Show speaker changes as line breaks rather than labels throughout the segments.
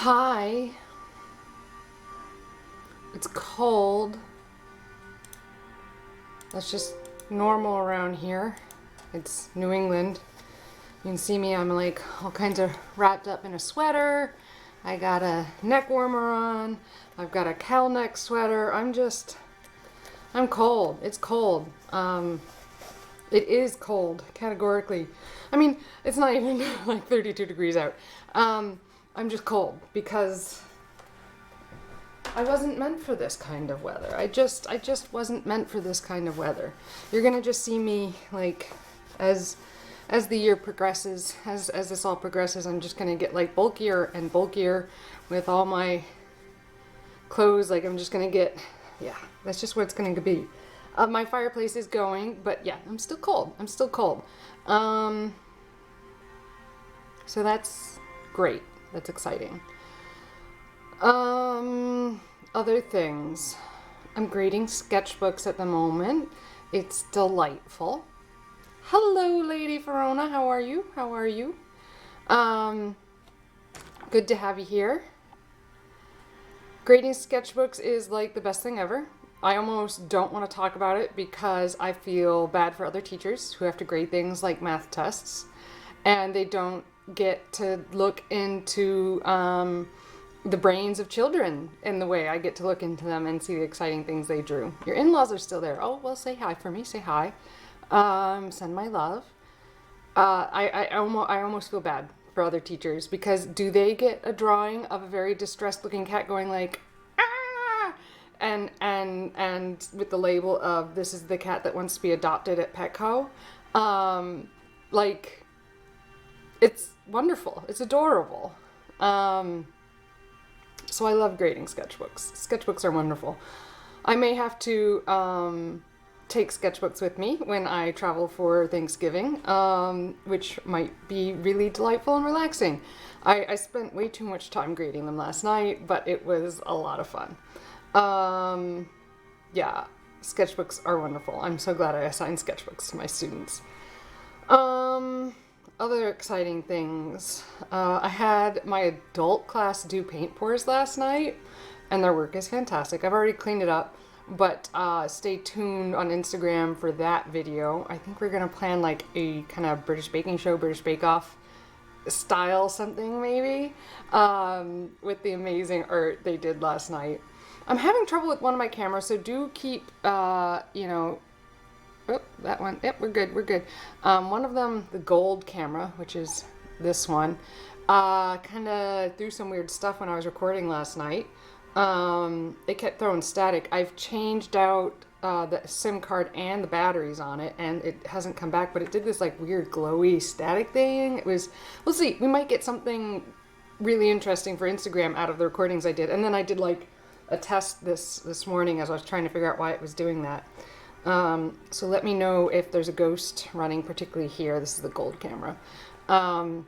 Hi. It's cold. That's just normal around here. It's New England. You can see me, I'm like all kinds of wrapped up in a sweater. I got a neck warmer on. I've got a cowl neck sweater. I'm cold. It's cold. It is cold, categorically. I mean, it's not even like 32 degrees out. I'm just cold because I wasn't meant for this kind of weather. I just wasn't meant for this kind of weather. You're gonna just see me like as the year progresses, as this all progresses, I'm just gonna get like bulkier and bulkier with all my clothes. Like I'm just gonna get, yeah, that's just what it's gonna be. My fireplace is going, but yeah, I'm still cold. I'm still cold. So that's great. That's exciting. Other things. I'm grading sketchbooks at the moment. It's delightful. Hello, Lady Verona. How are you? How are you? Good to have you here. Grading sketchbooks is like the best thing ever. I almost don't want to talk about it because I feel bad for other teachers who have to grade things like math tests and they don't get to look into the brains of children in the way I get to look into them and see the exciting things they drew. Your in-laws are still there. Oh, well, say hi for me. Say hi. Send my love. I almost feel bad for other teachers because do they get a drawing of a very distressed looking cat going like, ah, and with the label of this is the cat that wants to be adopted at Petco? Like, it's wonderful. It's adorable. So I love grading sketchbooks. Sketchbooks are wonderful. I may have to take sketchbooks with me when I travel for Thanksgiving, which might be really delightful and relaxing. I spent way too much time grading them last night, but it was a lot of fun. Yeah, sketchbooks are wonderful. I'm so glad I assigned sketchbooks to my students. Other exciting things. I had my adult class do paint pours last night, and their work is fantastic. I've already cleaned it up, but stay tuned on Instagram for that video. I think we're gonna plan like a kind of British baking show, British Bake Off style something maybe, with the amazing art they did last night. I'm having trouble with one of my cameras, so do keep, oh, that one. Yep, we're good. We're good. One of them, the gold camera, which is this one, kind of threw some weird stuff when I was recording last night. It kept throwing static. I've changed out the SIM card and the batteries on it, and it hasn't come back, but it did this like weird glowy static thing. It was, we'll see. We might get something really interesting for Instagram out of the recordings I did. And then I did like a test this morning as I was trying to figure out why it was doing that. So let me know if there's a ghost running, particularly here. This is the gold camera. And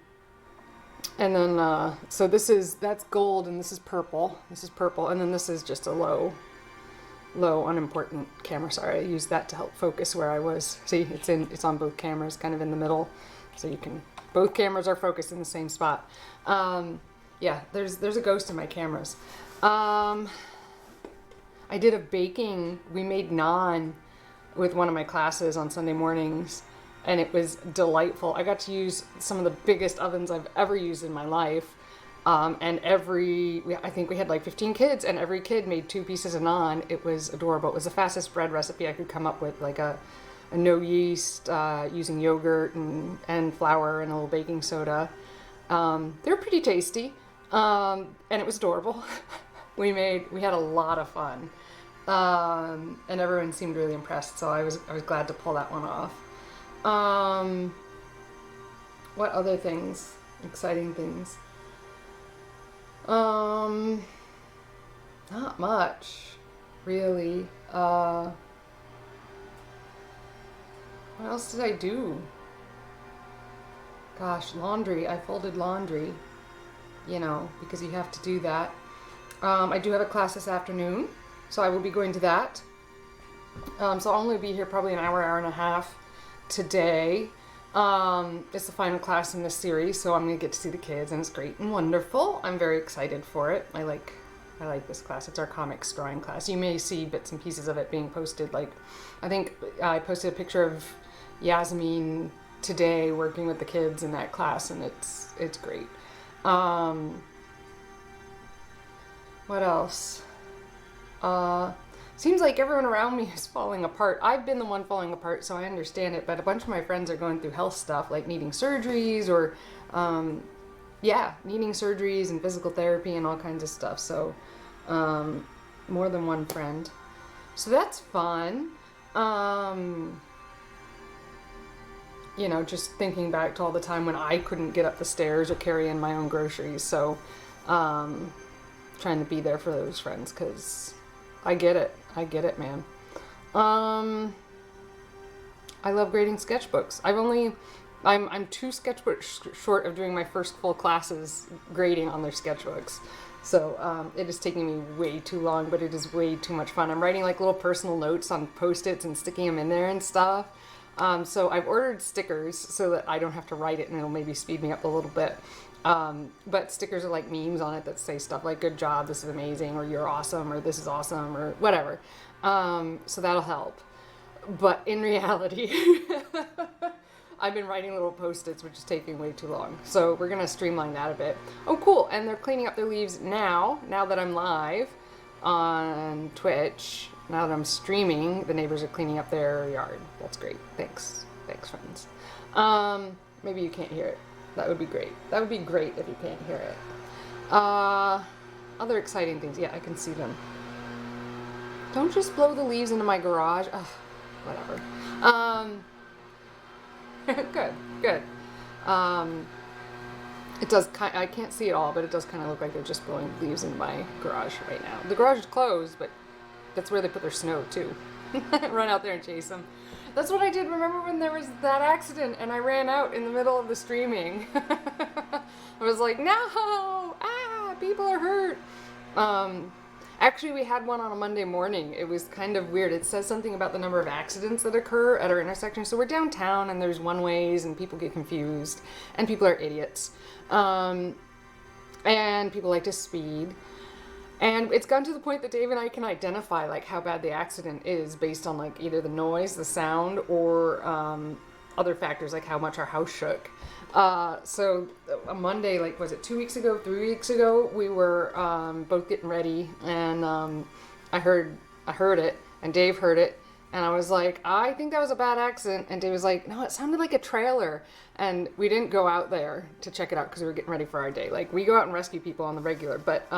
then, so that's gold and this is purple. This is purple. And then this is just a low, unimportant camera. Sorry, I used that to help focus where I was. See, it's on both cameras, kind of in the middle. So both cameras are focused in the same spot. Yeah, there's a ghost in my cameras. I did a baking, we made naan with one of my classes on Sunday mornings, and it was delightful. I got to use some of the biggest ovens I've ever used in my life, and I think we had like 15 kids, and every kid made 2 pieces of naan. It was adorable. It was the fastest bread recipe I could come up with, like a no yeast, using yogurt and flour and a little baking soda. They were pretty tasty, and it was adorable. We had a lot of fun. And everyone seemed really impressed, so I was glad to pull that one off. What other things? Exciting things? Not much, really. What else did I do? Gosh, laundry. I folded laundry, because you have to do that. I do have a class this afternoon, so I will be going to that. So I'll only be here probably an hour and a half today. It's the final class in this series, so I'm gonna get to see the kids, and it's great and wonderful. I'm very excited for it. I like this class. It's our comics drawing class. You may see bits and pieces of it being posted. Like, I think I posted a picture of Yasmin today working with the kids in that class, and it's great. What else? Seems like everyone around me is falling apart. I've been the one falling apart, so I understand it, but a bunch of my friends are going through health stuff, like needing surgeries or, needing surgeries and physical therapy and all kinds of stuff. So, more than one friend. So that's fun. Just thinking back to all the time when I couldn't get up the stairs or carry in my own groceries. So, trying to be there for those friends, because I get it, man. I love grading sketchbooks. I'm 2 sketchbooks short of doing my first full classes grading on their sketchbooks. So it is taking me way too long, but it is way too much fun. I'm writing like little personal notes on Post-its and sticking them in there and stuff. So I've ordered stickers so that I don't have to write it, and it'll maybe speed me up a little bit. But stickers are like memes on it that say stuff like "good job," "this is amazing," or "you're awesome," or "this is awesome," or whatever. So that'll help. But in reality, I've been writing little Post-its, which is taking way too long. So we're going to streamline that a bit. Oh, cool. And they're cleaning up their leaves now that I'm live on Twitch. Now that I'm streaming, the neighbors are cleaning up their yard. That's great. Thanks, friends. Maybe you can't hear it. That would be great. That would be great if you can't hear it. Other exciting things. Yeah, I can see them. Don't just blow the leaves into my garage. Ugh, whatever. Good. It does I can't see it all, but it does kind of look like they're just blowing leaves in my garage right now. The garage is closed, but that's where they put their snow too. Run out there and chase them. That's what I did. Remember when there was that accident and I ran out in the middle of the streaming? I was like, no, people are hurt. Actually, we had one on a Monday morning. It was kind of weird. It says something about the number of accidents that occur at our intersection. So we're downtown and there's one-ways and people get confused and people are idiots. And people like to speed. And it's gotten to the point that Dave and I can identify like how bad the accident is based on like either the noise, the sound, or other factors like how much our house shook. So a Monday, like was it 2 weeks ago, 3 weeks ago, we were both getting ready, and I heard it, and Dave heard it, and I was like, I think that was a bad accident, and Dave was like, no, it sounded like a trailer, and we didn't go out there to check it out because we were getting ready for our day. Like, we go out and rescue people on the regular, but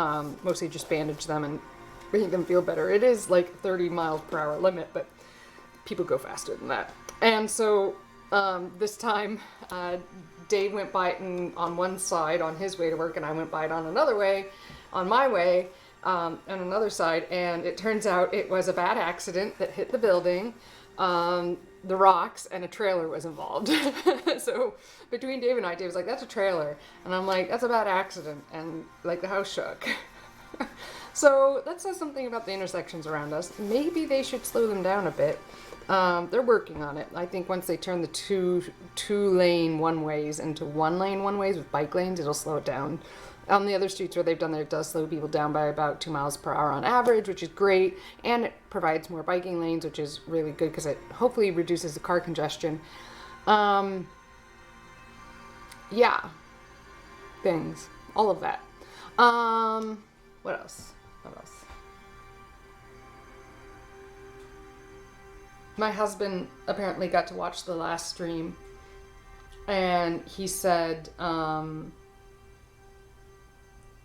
mostly just bandage them and make them feel better. It is like 30 miles per hour limit, but people go faster than that. And so this time, Dave went by it on one side on his way to work, and I went by it on another way, on my way, on another side, and it turns out it was a bad accident that hit the building, the rocks, and a trailer was involved. So between Dave and I, Dave was like, that's a trailer, and I'm like, that's a bad accident, and like the house shook. So that says something about the intersections around us. Maybe they should slow them down a bit. They're working on it. I think once they turn the two-lane one-ways into one-lane one-ways with bike lanes, it'll slow it down. On the other streets where they've done that, it does slow people down by about 2 miles per hour on average, which is great, and it provides more biking lanes, which is really good because it hopefully reduces the car congestion. Yeah. Things. All of that. What else? My husband apparently got to watch the last stream, and he said I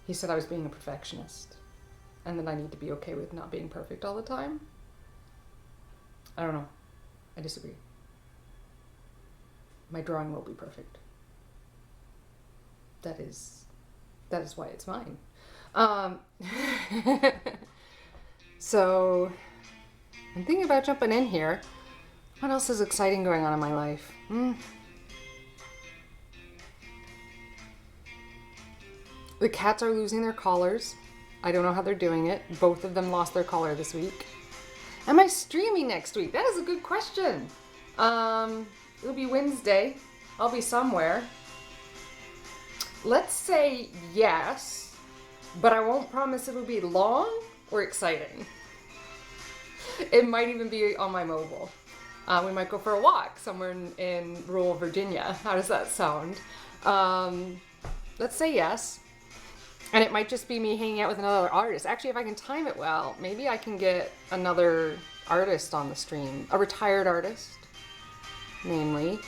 was being a perfectionist, and that I need to be okay with not being perfect all the time. I don't know. I disagree. My drawing will be perfect. That is why it's mine. So I'm thinking about jumping in here. What else is exciting going on in my life? The cats are losing their collars. I don't know how they're doing it. Both of them lost their collar this week. Am I streaming next week? That is a good question. It'll be Wednesday. I'll be somewhere. Let's say yes, but I won't promise it'll be long or exciting. It might even be on my mobile. We might go for a walk somewhere in rural Virginia. How does that sound? Let's say yes. And it might just be me hanging out with another artist. Actually, if I can time it well, maybe I can get another artist on the stream. A retired artist, namely.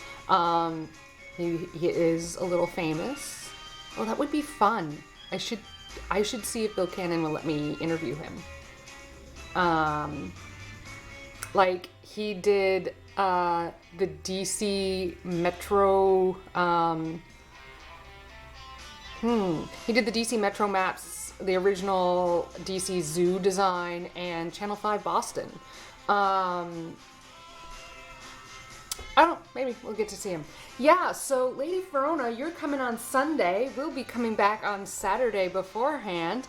He is a little famous. Oh, that would be fun. I should see if Bill Cannon will let me interview him. Like he did the DC Metro. He did the DC Metro maps, the original DC Zoo design, and Channel 5 Boston. I don't know, maybe we'll get to see him. Yeah, so Lady Verona, you're coming on Sunday. We'll be coming back on Saturday beforehand.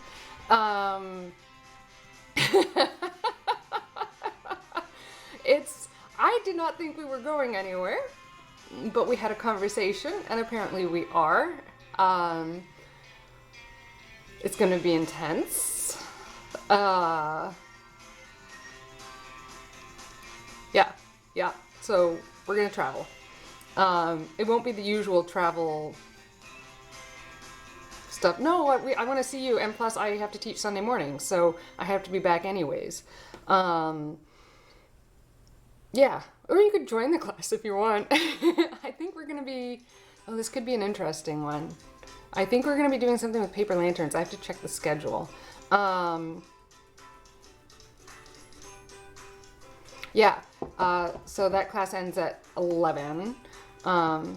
I did not think we were going anywhere, but we had a conversation, and apparently we are. It's going to be intense. Yeah. So we're going to travel. It won't be the usual travel stuff. No, I want to see you, and plus I have to teach Sunday morning, so I have to be back anyways. Yeah, or you could join the class if you want. I think we're going to be... Oh, this could be an interesting one. I think we're going to be doing something with paper lanterns. I have to check the schedule. Yeah, so that class ends at 11. I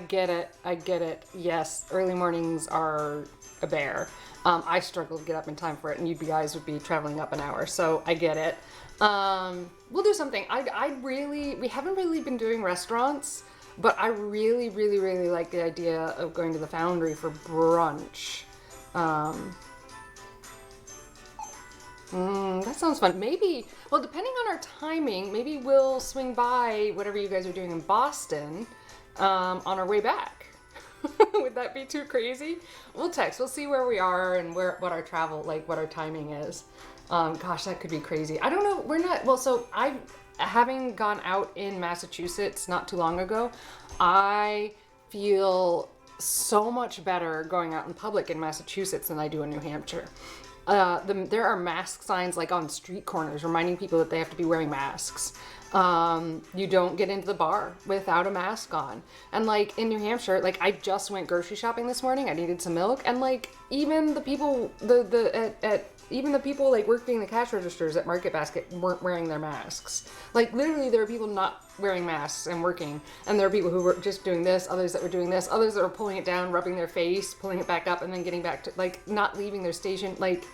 get it. Yes, early mornings are a bear. I struggle to get up in time for it, and you guys would be traveling up an hour, so I get it. We'll do something. We haven't really been doing restaurants, but I really, really, really like the idea of going to the Foundry for brunch. That sounds fun. Maybe, well, depending on our timing, maybe we'll swing by whatever you guys are doing in Boston on our way back. Would that be too crazy? We'll text. We'll see where we are and what our travel, like what our timing is. Gosh, that could be crazy. I don't know. We're not, well, so having gone out in Massachusetts not too long ago, I feel so much better going out in public in Massachusetts than I do in New Hampshire. There are mask signs like on street corners reminding people that they have to be wearing masks. You don't get into the bar without a mask on. And like in New Hampshire, like I just went grocery shopping this morning. I needed some milk, and like even the people even the people like working the cash registers at Market Basket weren't wearing their masks. Like literally there were people not wearing masks and working, and there were people who were just doing this, others that were doing this, others that were pulling it down, rubbing their face, pulling it back up, and then getting back to like not leaving their station. Like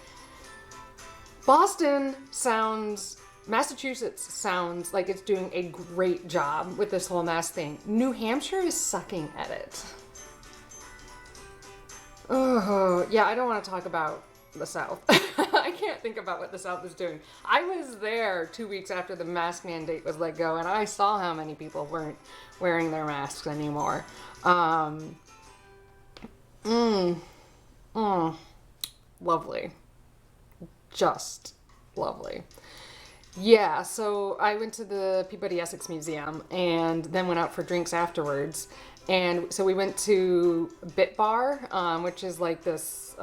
Massachusetts sounds like it's doing a great job with this whole mask thing. New Hampshire is sucking at it. Oh, yeah, I don't want to talk about the South. I can't think about what the South is doing. I was there 2 weeks after the mask mandate was let go, and I saw how many people weren't wearing their masks anymore. Lovely. Just lovely. Yeah, so I went to the Peabody Essex Museum and then went out for drinks afterwards. And so we went to Bit Bar, which is like this,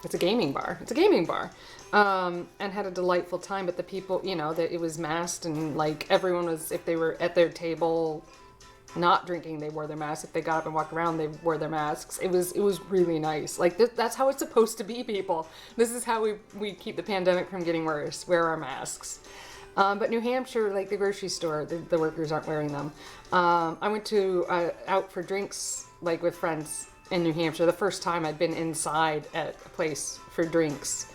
it's a gaming bar. And had a delightful time, but the people, that it was masked, and like everyone was, if they were at their table not drinking, they wore their masks. If they got up and walked around, they wore their masks. It was really nice. Like that's how it's supposed to be, people. This is how we keep the pandemic from getting worse. Wear our masks. But New Hampshire, like the grocery store, the workers aren't wearing them. I went to out for drinks like with friends in New Hampshire. The first time I'd been inside at a place for drinks,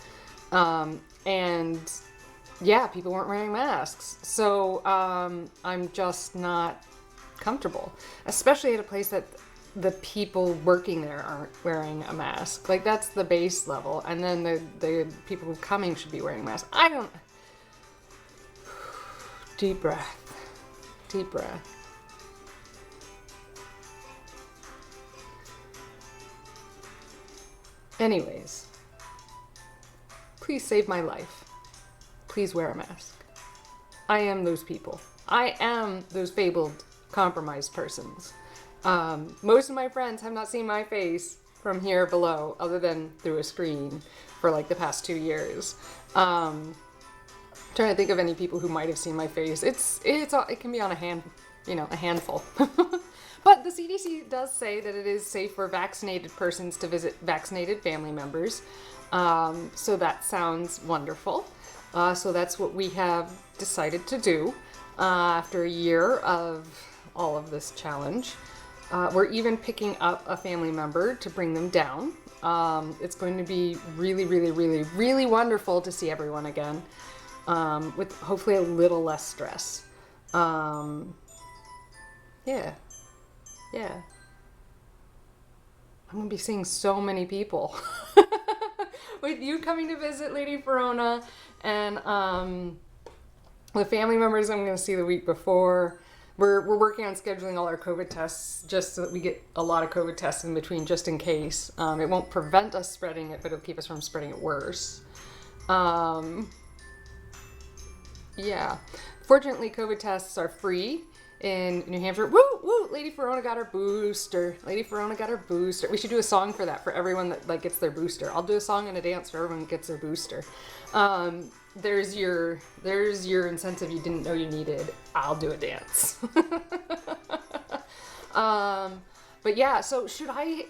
and yeah, people weren't wearing masks. So I'm just not comfortable, especially at a place that the people working there aren't wearing a mask. Like that's the base level, and then the people coming should be wearing masks. Deep breath. Deep breath. Anyways, please save my life. Please wear a mask. I am those people. I am those fabled, compromised persons. Most of my friends have not seen my face from here below, other than through a screen, for like the past 2 years. Trying to think of any people who might have seen my face. It can be on a handful. But the CDC does say that it is safe for vaccinated persons to visit vaccinated family members. So that sounds wonderful. So that's what we have decided to do after a year of all of this challenge. We're even picking up a family member to bring them down. It's going to be really, really, really, really wonderful to see everyone again, with hopefully a little less stress. Yeah. I'm going to be seeing so many people. With you coming to visit Lady Verona, and the family members I'm going to see the week before. We're working on scheduling all our COVID tests just so that we get a lot of COVID tests in between, just in case. It won't prevent us spreading it, but it'll keep us from spreading it worse. Yeah. Fortunately, COVID tests are free in New Hampshire. Woo, woo! Lady Verona got her booster. Lady Verona got her booster. We should do a song for that, for everyone that like gets their booster. I'll do a song and a dance for everyone that gets their booster. There's your incentive you didn't know you needed. I'll do a dance. But yeah, so should I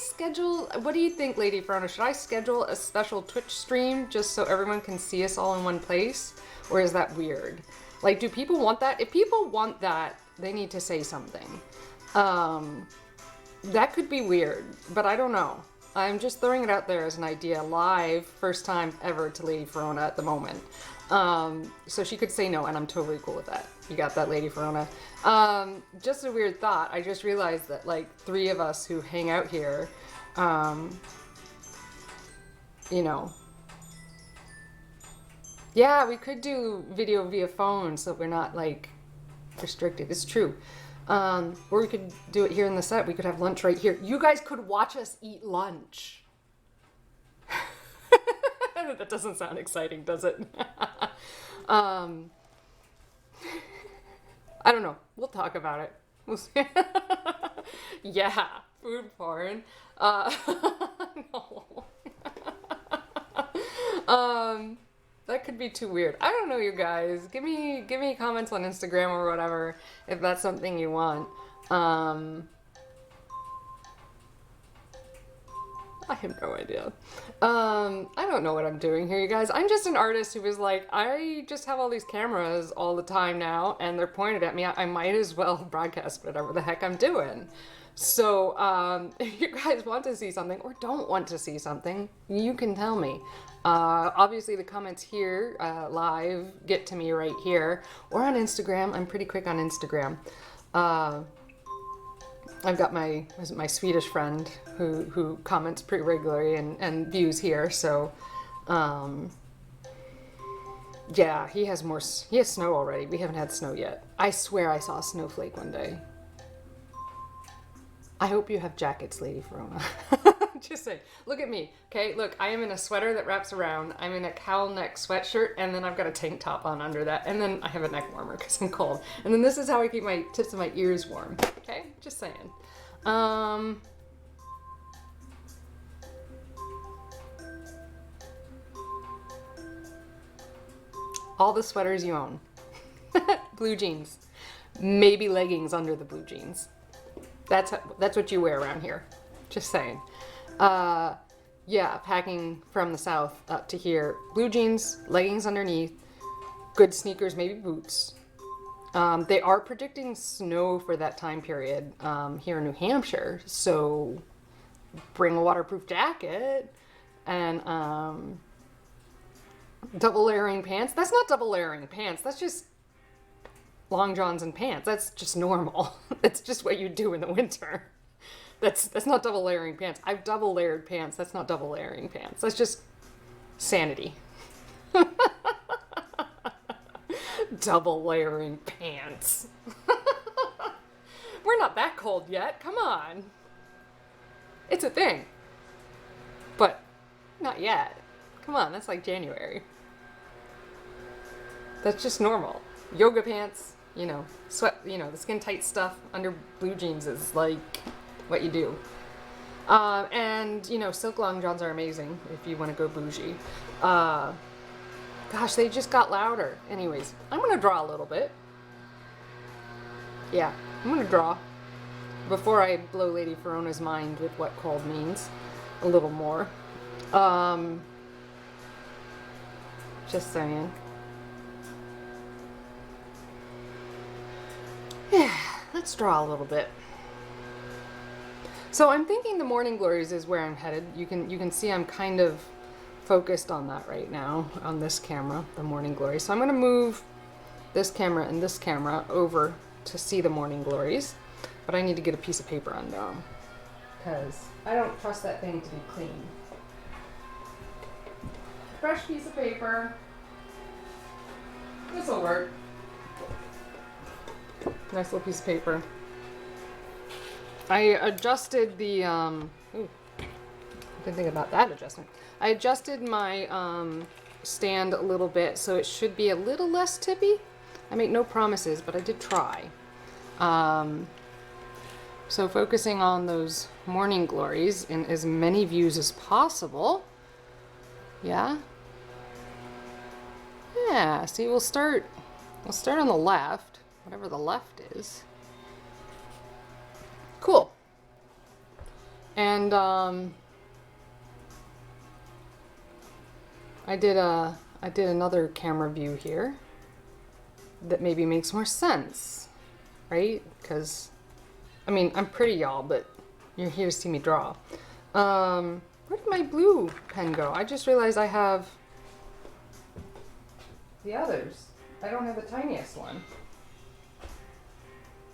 schedule, what do you think, Lady Verona? Should I schedule a special Twitch stream just so everyone can see us all in one place? Or is that weird? Like, do people want that? If people want that, they need to say something. That could be weird, but I don't know. I'm just throwing it out there as an idea live, first time ever to Lady Verona at the moment. So she could say no, and I'm totally cool with that. You got that, Lady Verona. Just a weird thought. I just realized that like 3 of us who hang out here, yeah, we could do video via phone so we're not like restricted. It's true. Or we could do it here in the set. We could have lunch right here. You guys could watch us eat lunch. That doesn't sound exciting, does it? I don't know. We'll talk about it. We'll see. Yeah, food porn. No. That could be too weird. I don't know, you guys. Give me comments on Instagram or whatever if that's something you want. I have no idea. I don't know what I'm doing here, you guys. I'm just an artist who was like, I just have all these cameras all the time now, and they're pointed at me. I might as well broadcast whatever the heck I'm doing. So, if you guys want to see something or don't want to see something, you can tell me. Obviously, the comments here live get to me right here, or on Instagram. I'm pretty quick on Instagram. I've got my Swedish friend who comments pretty regularly and views here. So, yeah, he has snow already. We haven't had snow yet. I swear I saw a snowflake one day. I hope you have jackets, Lady Verona. Just saying. Look at me. Okay, look, I am in a sweater that wraps around. I'm in a cowl neck sweatshirt, and then I've got a tank top on under that. And then I have a neck warmer because I'm cold. And then this is how I keep my tips of my ears warm. Okay, just saying. All the sweaters you own. Blue jeans. Maybe leggings under the blue jeans. That's what you wear around here. Just saying. Yeah, packing from the south up to here. Blue jeans, leggings underneath, good sneakers, maybe boots. They are predicting snow for that time period here in New Hampshire. So bring a waterproof jacket and double layering pants. That's not double layering pants. That's just long johns and pants. That's just normal. That's just what you do in the winter. That's not double layering pants. I've double layered pants. That's not double layering pants. That's just sanity. Double layering pants. We're not that cold yet. Come on. It's a thing. But not yet. Come on, that's like January. That's just normal. Yoga pants, you know, sweat, you know, the skin tight stuff under blue jeans is like what you do. And, you know, silk long johns are amazing if you want to go bougie. Gosh, they just got louder. Anyways, I'm going to draw a little bit. Yeah, I'm going to draw before I blow Lady Ferona's mind with what cold means a little more. Just saying. Yeah, let's draw a little bit. So I'm thinking the morning glories is where I'm headed. You can see I'm kind of focused on that right now on this camera, the morning glories. So I'm going to move this camera and this camera over to see the morning glories, but I need to get a piece of paper under them because I don't trust that thing to be clean. Fresh piece of paper. This will work. Nice little piece of paper. I adjusted the, ooh, didn't think about that adjustment. I adjusted my stand a little bit so it should be a little less tippy. I make no promises, but I did try. So focusing on those morning glories in as many views as possible. Yeah. Yeah, see, we'll start on the left, whatever the left is. Cool. And I did another camera view here that maybe makes more sense, right? Because, I mean, I'm pretty, y'all, but you're here to see me draw. Where did my blue pen go? I just realized I have the others. I don't have the tiniest one.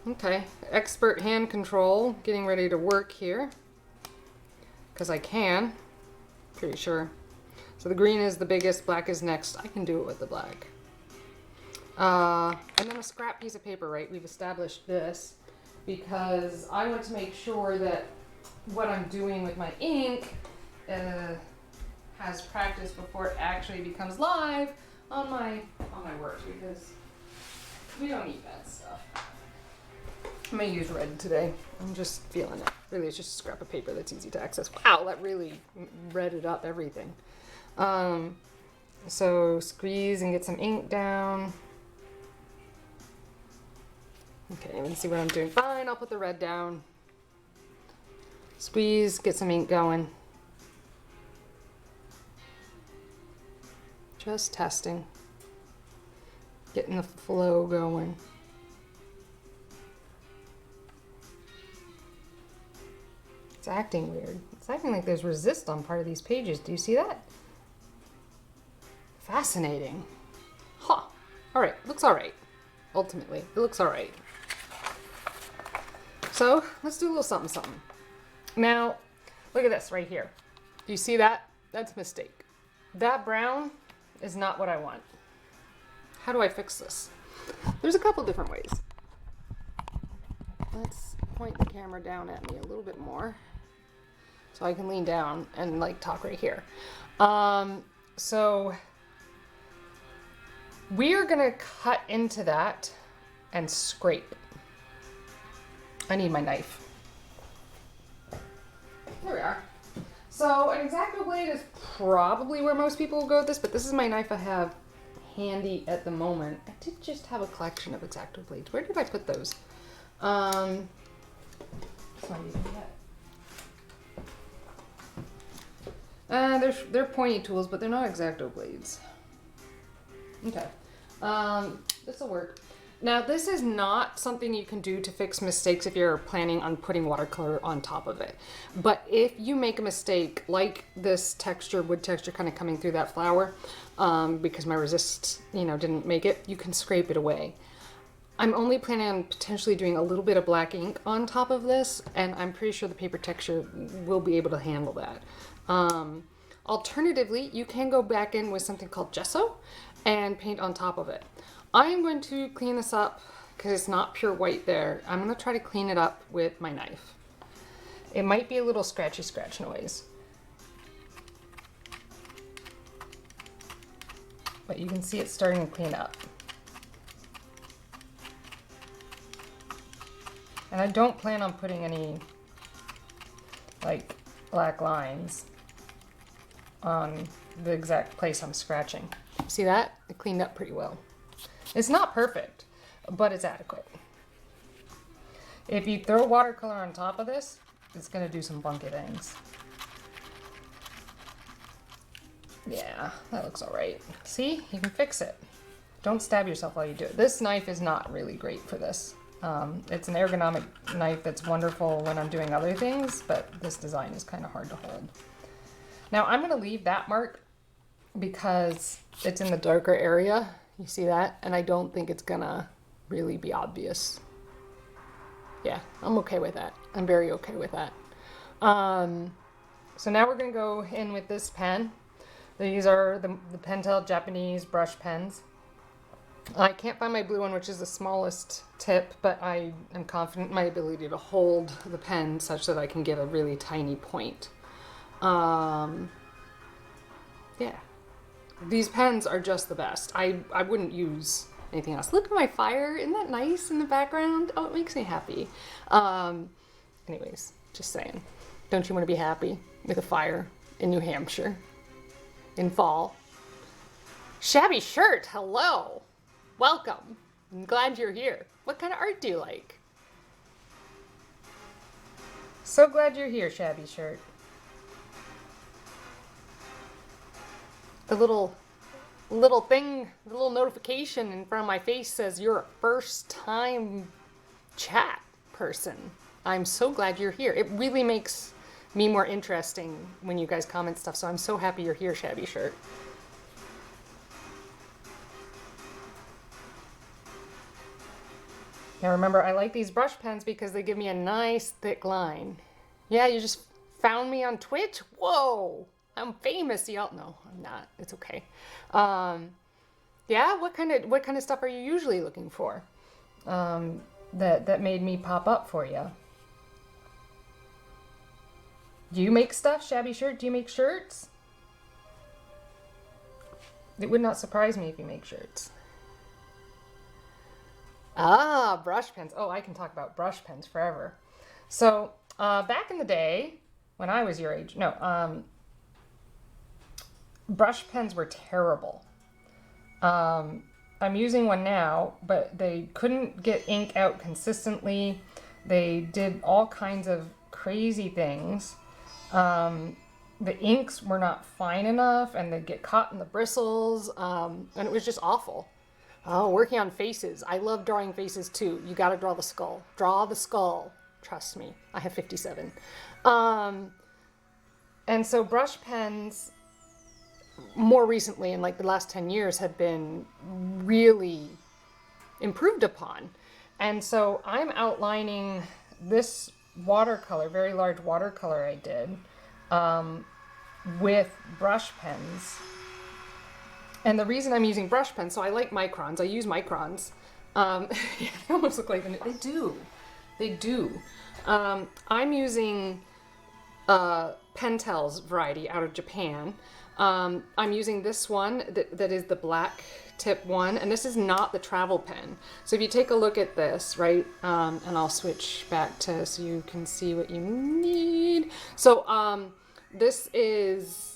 Okay, expert hand control, getting ready to work here. Because I can, pretty sure. So the green is the biggest, black is next. I can do it with the black. And then a scrap piece of paper, right? We've established this because I want to make sure that what I'm doing with my ink has practice before it actually becomes live on my work, because we don't need that stuff. I may use red today. I'm just feeling it. Really, it's just a scrap of paper that's easy to access. Wow, that really redded up everything. So squeeze and get some ink down. Okay, you can see what I'm doing. Fine, I'll put the red down. Squeeze, get some ink going. Just testing. Getting the flow going. It's acting weird. It's acting like there's resist on part of these pages. Do you see that? Fascinating. Huh. All right, looks all right. Ultimately, it looks all right. So let's do a little something, something. Now, look at this right here. Do you see that? That's a mistake. That brown is not what I want. How do I fix this? There's a couple different ways. Let's point the camera down at me a little bit more so I can lean down and like talk right here. So we are gonna cut into that and scrape. I need my knife. There we are. So an X-Acto blade is probably where most people will go with this, but this is my knife I have handy at the moment. I did just have a collection of X-Acto blades. Where did I put those? It's not even yet. They're pointy tools, but they're not X-Acto blades. Okay. This will work. Now, this is not something you can do to fix mistakes if you're planning on putting watercolor on top of it. But if you make a mistake, like this texture, wood texture kind of coming through that flower, because my resist, didn't make it, you can scrape it away. I'm only planning on potentially doing a little bit of black ink on top of this, and I'm pretty sure the paper texture will be able to handle that. Alternatively, you can go back in with something called gesso and paint on top of it. I'm going to clean this up because it's not pure white there. I'm going to try to clean it up with my knife. It might be a little scratchy scratch noise. But you can see it's starting to clean up. And I don't plan on putting any like black lines on the exact place I'm scratching. See that? It cleaned up pretty well. It's not perfect, but it's adequate. If you throw watercolor on top of this, it's gonna do some funky things. Yeah, that looks all right. See, you can fix it. Don't stab yourself while you do it. This knife is not really great for this. It's an ergonomic knife that's wonderful when I'm doing other things, but this design is kind of hard to hold. Now I'm gonna leave that mark because it's in the darker area. You see that? And I don't think it's gonna really be obvious. Yeah, I'm okay with that. I'm very okay with that. So now we're gonna go in with this pen. These are the Pentel Japanese brush pens. I can't find my blue one, which is the smallest tip, but I am confident in my ability to hold the pen such that I can get a really tiny point. Yeah. These pens are just the best. I wouldn't use anything else. Look at my fire. Isn't that nice in the background? Oh, it makes me happy. Anyways, just saying. Don't you want to be happy with a fire in New Hampshire in fall? Shabby shirt, hello. Welcome. I'm glad you're here. What kind of art do you like? So glad you're here, Shabby shirt. The little thing, the little notification in front of my face says you're a first time chat person. I'm so glad you're here. It really makes me more interesting when you guys comment stuff, so I'm so happy you're here, Shabby shirt. Now remember, I like these brush pens because they give me a nice thick line. Yeah, you just found me on Twitch? Whoa, I'm famous. Y'all, no, I'm not. It's okay. Yeah, what kind of stuff are you usually looking for? That made me pop up for you. Do you make stuff, Shabby shirt? Do you make shirts? It would not surprise me if you make shirts. Ah, brush pens. Oh, I can talk about brush pens forever. So, back in the day, when I was your age, brush pens were terrible. I'm using one now, but they couldn't get ink out consistently. They did all kinds of crazy things. The inks were not fine enough, and they'd get caught in the bristles, and it was just awful. Oh, working on faces. I love drawing faces too. You got to draw the skull. Draw the skull. Trust me. I have 57. And so brush pens, more recently, in like the last 10 years, have been really improved upon. And so I'm outlining this watercolor, very large watercolor I did, with brush pens. And the reason I'm using brush pens, so I like microns. I use microns. Yeah, they almost look like they do. They do. I'm using Pentel's variety out of Japan. I'm using this one that is the black tip one, and this is not the travel pen. So if you take a look at this, right, and I'll switch back to so you can see what you need. So this is.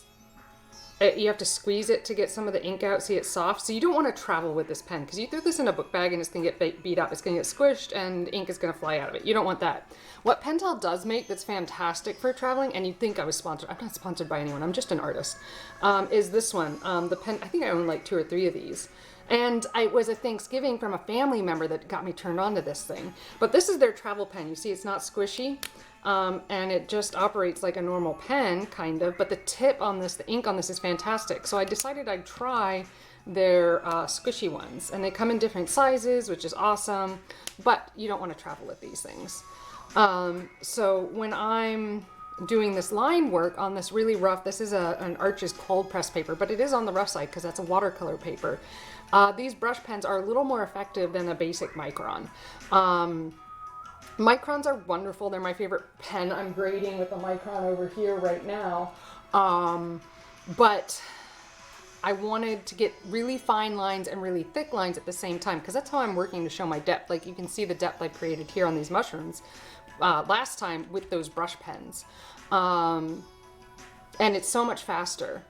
You have to squeeze it to get some of the ink out. See, it's soft. So you don't want to travel with this pen because you throw this in a book bag and it's going to get beat up. It's going to get squished and ink is going to fly out of it. You don't want that. What Pentel does make that's fantastic for traveling, and you'd think I was sponsored. I'm not sponsored by anyone. I'm just an artist. Is this one. The pen. I think I own like 2 or 3 of these. And it was a Thanksgiving from a family member that got me turned on to this thing. But this is their travel pen. You see, it's not squishy. And it just operates like a normal pen, kind of, but the tip on this, the ink on this is fantastic. So I decided I'd try their squishy ones, and they come in different sizes, which is awesome, but you don't want to travel with these things. So when I'm doing this line work on this really rough, this is an Arches cold press paper, but it is on the rough side because that's a watercolor paper. These brush pens are a little more effective than a basic Micron. Microns are wonderful. They're my favorite pen. I'm grading with a Micron over here right now. But I wanted to get really fine lines and really thick lines at the same time because that's how I'm working to show my depth. Like you can see the depth I created here on these mushrooms last time with those brush pens. And it's so much faster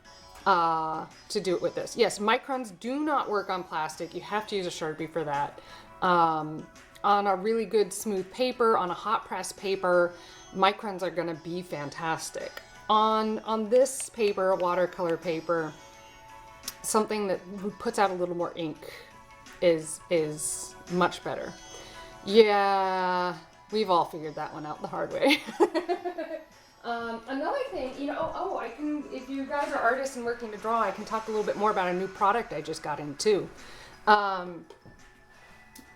to do it with this. Yes, Microns do not work on plastic. You have to use a Sharpie for that. On a really good smooth paper, on a hot press paper, Microns are gonna be fantastic. On this paper, a watercolor paper, something that puts out a little more ink is much better. Yeah, we've all figured that one out the hard way. Another thing, you know, I can, if you guys are artists and working to draw, I can talk a little bit more about a new product I just got into.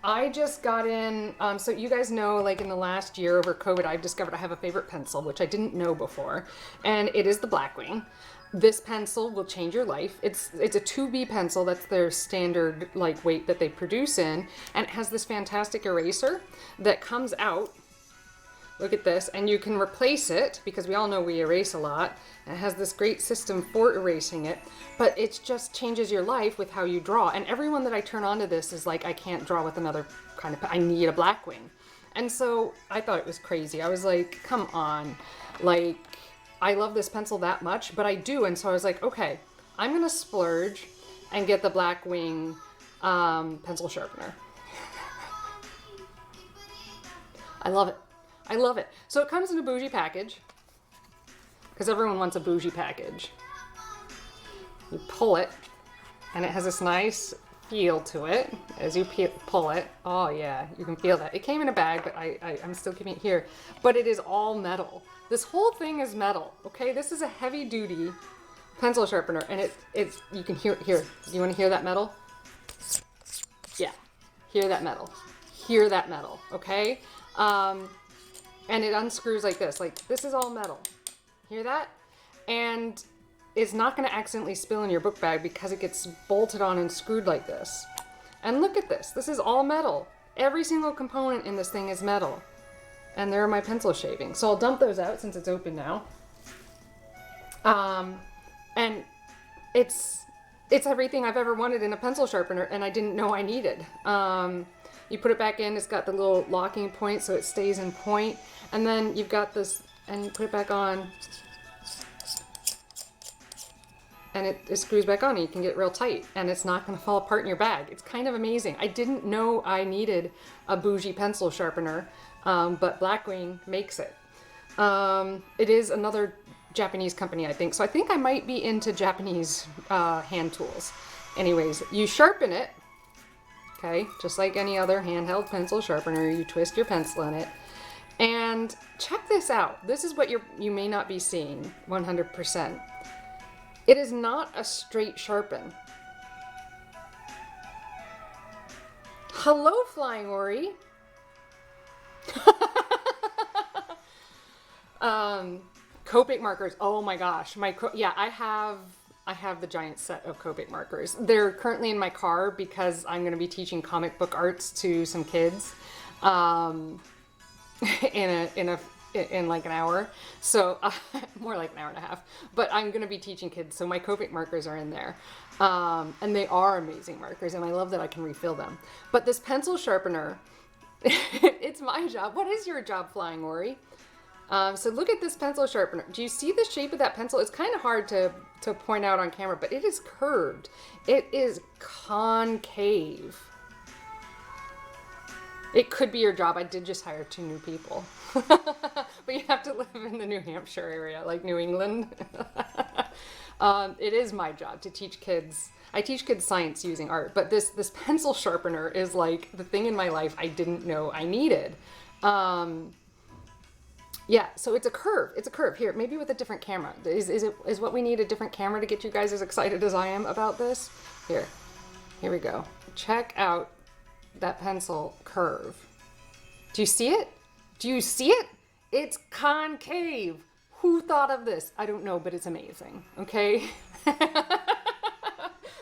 I just got in, so you guys know, like in the last year over COVID, I've discovered I have a favorite pencil, which I didn't know before, and it is the Blackwing. This pencil will change your life. It's a 2B pencil. That's their standard like weight that they produce in, and it has this fantastic eraser that comes out. Look at this, and you can replace it because we all know we erase a lot. And it has this great system for erasing it, but it just changes your life with how you draw. And everyone that I turn on to this is like, I can't draw with another kind of, I need a Blackwing. And so I thought it was crazy. I was like, come on, like, I love this pencil that much, but I do. And so I was like, okay, I'm gonna splurge and get the Blackwing pencil sharpener. I love it. I love it. So it comes in a bougie package because everyone wants a bougie package. You pull it and it has this nice feel to it as you pull it. Oh yeah, you can feel that. It came in a bag, but I'm still keeping it here. But it is all metal. This whole thing is metal, okay? This is a heavy duty pencil sharpener and it's you can hear, here. You want to hear that metal? Yeah, hear that metal. Hear that metal, okay? And it unscrews like this is all metal. Hear that? And it's not gonna accidentally spill in your book bag because it gets bolted on and screwed like this. And look at this, this is all metal. Every single component in this thing is metal. And there are my pencil shavings. So I'll dump those out since it's open now. And it's everything I've ever wanted in a pencil sharpener and I didn't know I needed. You put it back in, it's got the little locking point so it stays in point. And then you've got this, and you put it back on, and it screws back on and you can get it real tight and it's not gonna fall apart in your bag. It's kind of amazing. I didn't know I needed a bougie pencil sharpener, but Blackwing makes it. It is another Japanese company, I think. So I think I might be into Japanese hand tools. Anyways, you sharpen it. Okay, just like any other handheld pencil sharpener, you twist your pencil in it. And check this out. This is what you may not be seeing 100%. It is not a straight sharpen. Hello, Flying Ori. Copic markers. Oh my gosh. Yeah, I have the giant set of Copic markers. They're currently in my car because I'm going to be teaching comic book arts to some kids in like an hour. So more like an hour and a half. But I'm going to be teaching kids, so my Copic markers are in there. And they are amazing markers, and I love that I can refill them. But this pencil sharpener, it's my job. What is your job, Flying Ori? So look at this pencil sharpener. Do you see the shape of that pencil? It's kind of hard to point out on camera, but it is curved. It is concave. It could be your job. I did just hire 2 new people. But you have to live in the New Hampshire area, like New England. It is my job to teach kids. I teach kids science using art, but this pencil sharpener is like the thing in my life I didn't know I needed. Yeah, so it's a curve. It's a curve. Here, maybe with a different camera. Is what we need a different camera to get you guys as excited as I am about this? Here we go. Check out that pencil curve. Do you see it? Do you see it? It's concave. Who thought of this? I don't know, but it's amazing. Okay.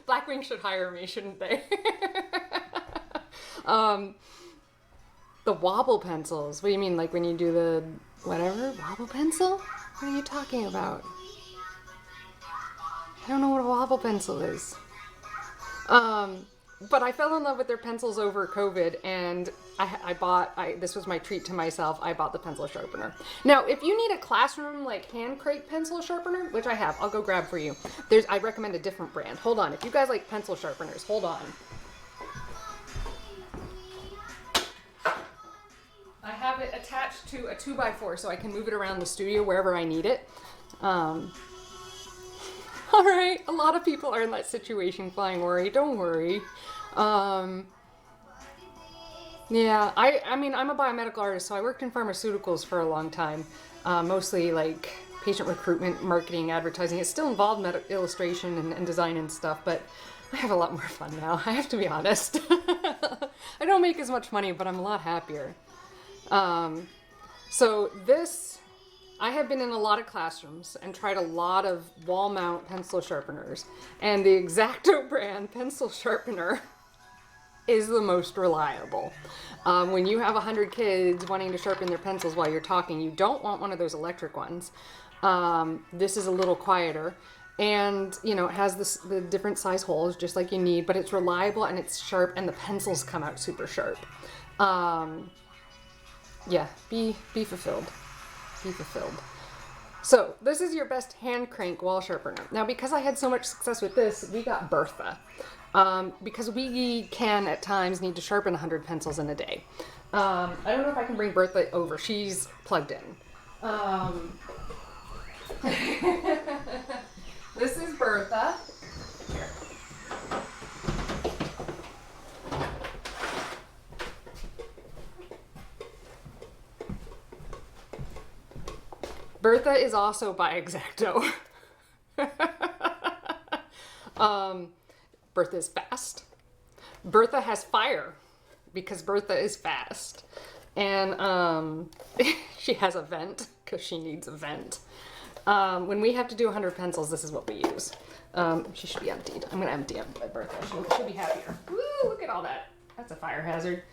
Blackwing should hire me, shouldn't they? The wobble pencils. What do you mean? Like when you do the whatever? Wobble pencil? What are you talking about? I don't know what a wobble pencil is. But I fell in love with their pencils over COVID, and this was my treat to myself. I bought the pencil sharpener. Now, if you need a classroom like hand crank pencil sharpener, which I have, I'll go grab for you. I recommend a different brand. Hold on. If you guys like pencil sharpeners, hold on. I have it attached to a 2x4 so I can move it around the studio wherever I need it. All right, a lot of people are in that situation, Flying Worry. Don't worry. Yeah, I mean, I'm a biomedical artist, so I worked in pharmaceuticals for a long time. Mostly like patient recruitment, marketing, advertising. It's still involved illustration and design and stuff, but I have a lot more fun now, I have to be honest. I don't make as much money, but I'm a lot happier. I have been in a lot of classrooms and tried a lot of wall mount pencil sharpeners, and the X-Acto brand pencil sharpener is the most reliable. When you have 100 kids wanting to sharpen their pencils while you're talking, you don't want one of those electric ones. This is a little quieter, and it has the different size holes just like you need, but it's reliable and it's sharp, and the pencils come out super sharp. Yeah, be fulfilled. Be fulfilled. So this is your best hand crank wall sharpener. Now, because I had so much success with this, we got Bertha. Because we can at times need to sharpen 100 pencils in a day. I don't know if I can bring Bertha over. She's plugged in. This is Bertha. Here. Bertha is also by X-Acto. Bertha is fast. Bertha has fire because Bertha is fast. And she has a vent because she needs a vent. When we have to do 100 pencils, this is what we use. She should be emptied. I'm going to empty up Bertha. She'll be happier. Woo, look at all that. That's a fire hazard.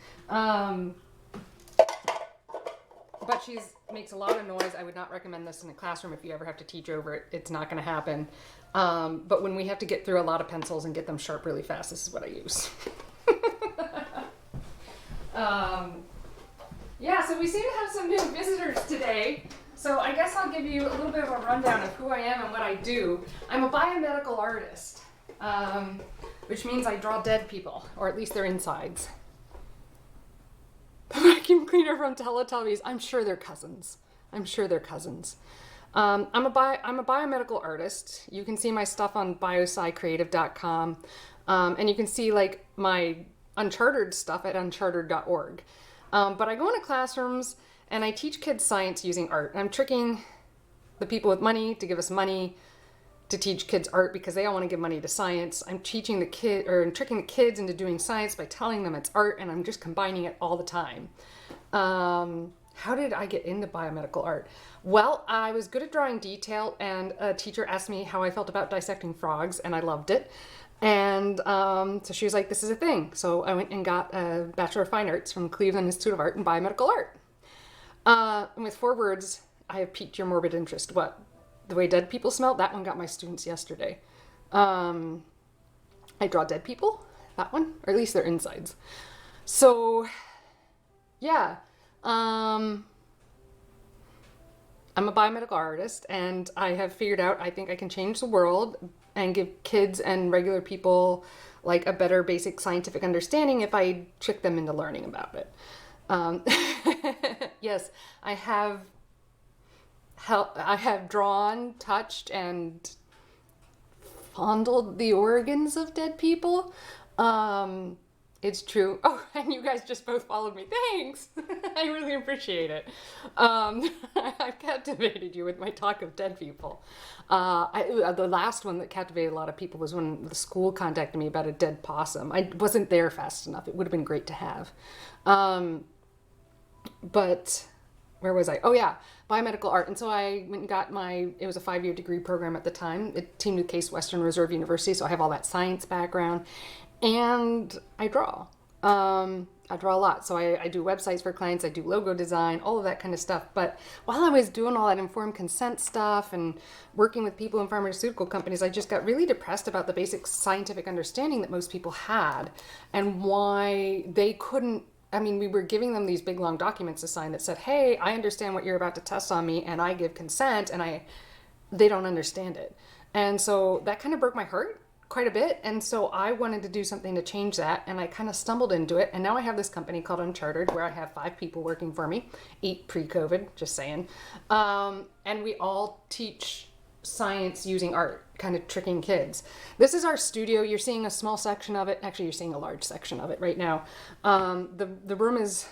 But she makes a lot of noise. I would not recommend this in a classroom if you ever have to teach over it. It's not going to happen. But when we have to get through a lot of pencils and get them sharp really fast, this is what I use. Yeah, so we seem to have some new visitors today. So I guess I'll give you a little bit of a rundown of who I am and what I do. I'm a biomedical artist, which means I draw dead people, or at least their insides. The vacuum cleaner from Teletubbies. I'm sure they're cousins. I'm a biomedical artist. You can see my stuff on bioscicreative.com. And you can see like my unchartered stuff at unchartered.org. But I go into classrooms and I teach kids science using art. I'm tricking the people with money to give us money to teach kids art because they all want to give money to science. I'm tricking the kids into doing science by telling them it's art, and I'm just combining it all the time. How did I get into biomedical art? Well, I was good at drawing detail, and a teacher asked me how I felt about dissecting frogs, and I loved it. And so she was like, this is a thing. So I went and got a Bachelor of Fine Arts from Cleveland Institute of Art in Biomedical Art. And with 4 words, I have piqued your morbid interest. What? The way dead people smell? That one got my students yesterday. I draw dead people, that one, or at least their insides. So, yeah. I'm a biomedical artist, and I have figured out I think I can change the world and give kids and regular people like a better basic scientific understanding if I trick them into learning about it. Yes, I have drawn, touched, and fondled the organs of dead people. It's true. Oh, and you guys just both followed me. Thanks. I really appreciate it. I've captivated you with my talk of dead people. The last one that captivated a lot of people was when the school contacted me about a dead possum. I wasn't there fast enough. It would have been great to have. But where was I? Oh yeah, biomedical art. And so I went and got it was a 5-year degree program at the time. It teamed with Case Western Reserve University, so I have all that science background. And I draw. I draw a lot. So I do websites for clients, I do logo design, all of that kind of stuff. But while I was doing all that informed consent stuff and working with people in pharmaceutical companies, I just got really depressed about the basic scientific understanding that most people had and why they couldn't. I mean, we were giving them these big long documents to sign that said, hey, I understand what you're about to test on me and I give consent, and they don't understand it. And so that kind of broke my heart quite a bit. And so I wanted to do something to change that. And I kind of stumbled into it. And now I have this company called Uncharted where I have 5 people working for me, 8 pre-COVID, just saying. And we all teach science using art, kind of tricking kids. This is our studio. You're seeing a small section of it. Actually, you're seeing a large section of it right now. The room is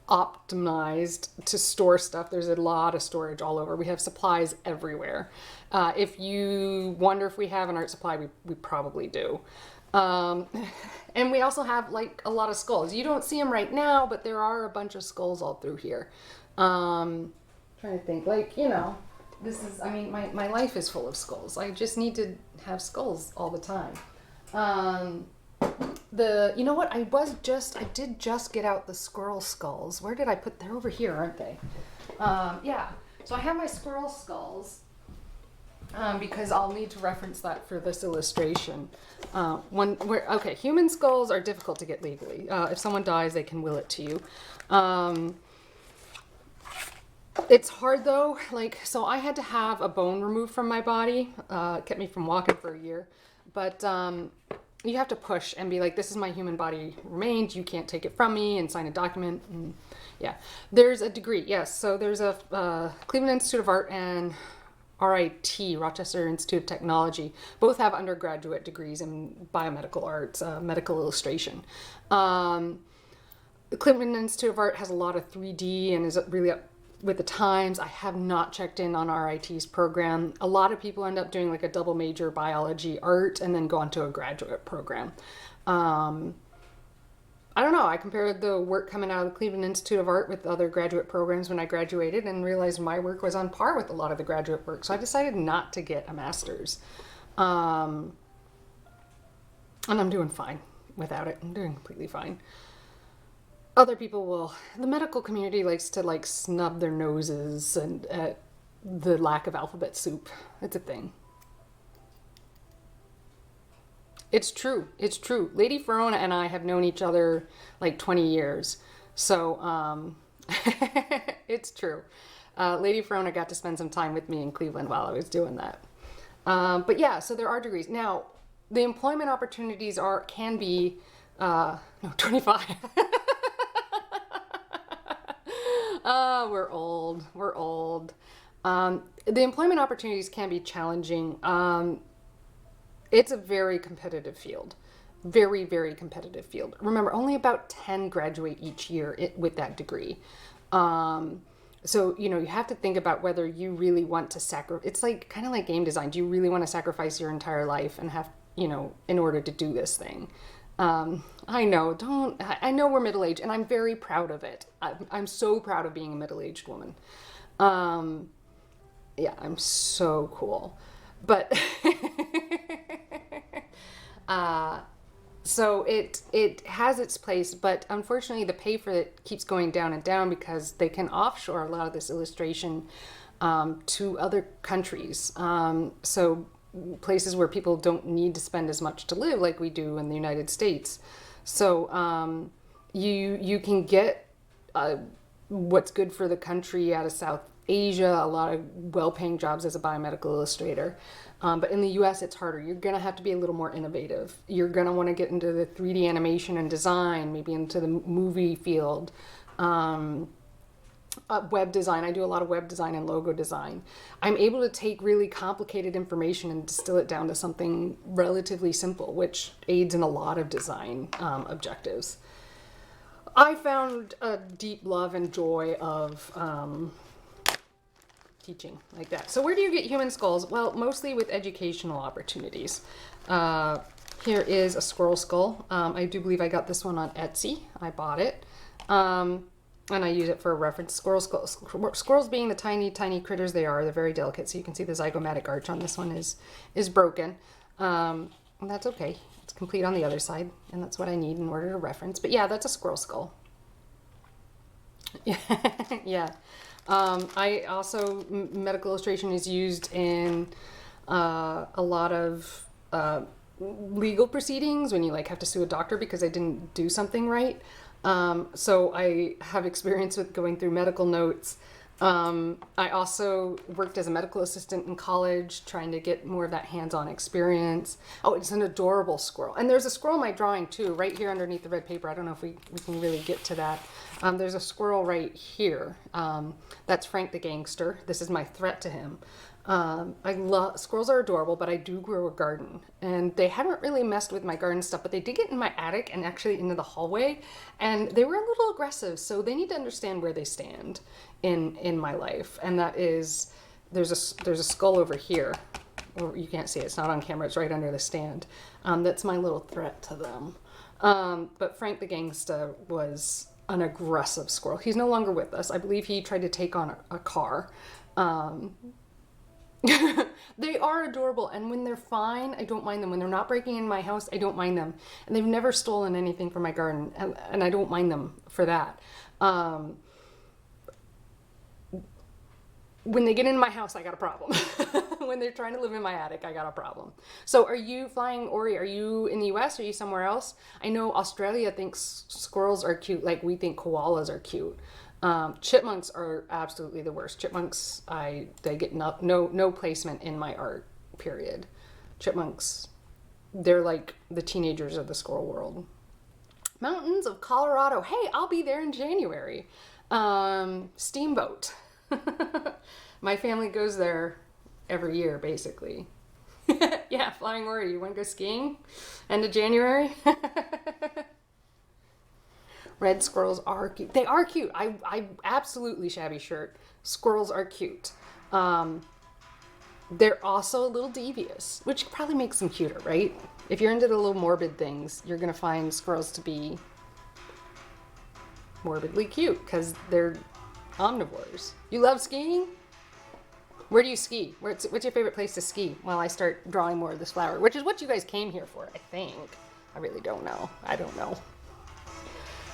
optimized to store stuff. There's a lot of storage all over. We have supplies everywhere. If you wonder if we have an art supply, we probably do. And we also have like a lot of skulls. You don't see them right now, but there are a bunch of skulls all through here. Trying to think, like, you know, this is, I mean, my life is full of skulls. I just need to have skulls all the time. You know what, I did just get out the squirrel skulls. Where did I put, they're over here, aren't they? Yeah, so I have my squirrel skulls, because I'll need to reference that for this illustration. Okay, human skulls are difficult to get legally. If someone dies, they can will it to you. It's hard though, like, so I had to have a bone removed from my body. It kept me from walking for a year, but you have to push and be like, this is my human body remains, you can't take it from me, and sign a document. And yeah, there's a degree, yes. So there's a Cleveland Institute of Art and RIT, Rochester Institute of Technology, both have undergraduate degrees in biomedical arts, medical illustration. The Cleveland Institute of Art has a lot of 3D and is really up with the times. I have not checked in on RIT's program. A lot of people end up doing like a double major biology art and then go on to a graduate program. I don't know. I compared the work coming out of the Cleveland Institute of Art with other graduate programs when I graduated and realized my work was on par with a lot of the graduate work. So I decided not to get a master's. And I'm doing fine without it. I'm doing completely fine. Other people the medical community likes to like snub their noses and at the lack of alphabet soup. It's a thing. It's true. It's true. Lady Verona and I have known each other like 20 years. So, it's true. Lady Verona got to spend some time with me in Cleveland while I was doing that. But yeah, so there are degrees. Now, the employment opportunities can be, 25. We're old. We're old. The employment opportunities can be challenging. It's a very competitive field. Very, very competitive field. Remember, only about 10 graduate each year with that degree. So, you know, you have to think about whether you really want to sacrifice. It's like kind of like game design. Do you really want to sacrifice your entire life and have, you know, in order to do this thing? I know we're middle-aged and I'm very proud of it. I'm so proud of being a middle-aged woman. Yeah, I'm so cool. But, so it has its place, but unfortunately the pay for it keeps going down and down because they can offshore a lot of this illustration, to other countries. So places where people don't need to spend as much to live like we do in the United States. So you can get what's good for the country out of South Asia, a lot of well-paying jobs as a biomedical illustrator. But in the US, it's harder. You're going to have to be a little more innovative. You're going to want to get into the 3D animation and design, maybe into the movie field. Web design. I do a lot of web design and logo design. I'm able to take really complicated information and distill it down to something relatively simple, which aids in a lot of design objectives. I found a deep love and joy of teaching like that. So where do you get human skulls? Well, mostly with educational opportunities. Here is a squirrel skull. I do believe I got this one on Etsy. I bought it. And I use it for a reference. Squirrels being the tiny, tiny critters they are, they're very delicate. So you can see the zygomatic arch on this one is broken. And that's okay. It's complete on the other side. And that's what I need in order to reference. But yeah, that's a squirrel skull. Yeah. Yeah. I also, medical illustration is used in a lot of legal proceedings when you like have to sue a doctor because they didn't do something right. So I have experience with going through medical notes. I also worked as a medical assistant in college, trying to get more of that hands-on experience. Oh, it's an adorable squirrel. And there's a squirrel in my drawing too, right here underneath the red paper. I don't know if we can really get to that. There's a squirrel right here. That's Frank the gangster. This is my threat to him. I love squirrels are adorable, but I do grow a garden, and they haven't really messed with my garden stuff, but they did get in my attic and actually into the hallway, and they were a little aggressive. So they need to understand where they stand in my life, and that is there's a skull over here. Or you can't see it; it's not on camera. It's right under the stand. That's my little threat to them. But Frank the gangster was an aggressive squirrel. He's no longer with us. I believe he tried to take on a car. They are adorable, and when they're fine, I don't mind them. When they're not breaking in my house, I don't mind them. And they've never stolen anything from my garden, and I don't mind them for that. When they get in my house, I got a problem. When they're trying to live in my attic, I got a problem. So are you flying, Ori? Are you in the US? Are you somewhere else? I know Australia thinks squirrels are cute like we think koalas are cute. Chipmunks are absolutely the worst. Chipmunks, they get no placement in my art, period. Chipmunks, they're like the teenagers of the squirrel world. Mountains of Colorado. Hey, I'll be there in January. Steamboat. My family goes there every year, basically. Yeah, Flying Ori, you want to go skiing? End of January? Red squirrels are cute. They are cute. I absolutely shabby shirt. Squirrels are cute. They're also a little devious, which probably makes them cuter, right? If you're into the little morbid things, you're going to find squirrels to be morbidly cute because they're omnivores. You love skiing? Where do you ski? What's your favorite place to ski? While I start drawing more of this flower, which is what you guys came here for, I think. I really don't know. I don't know.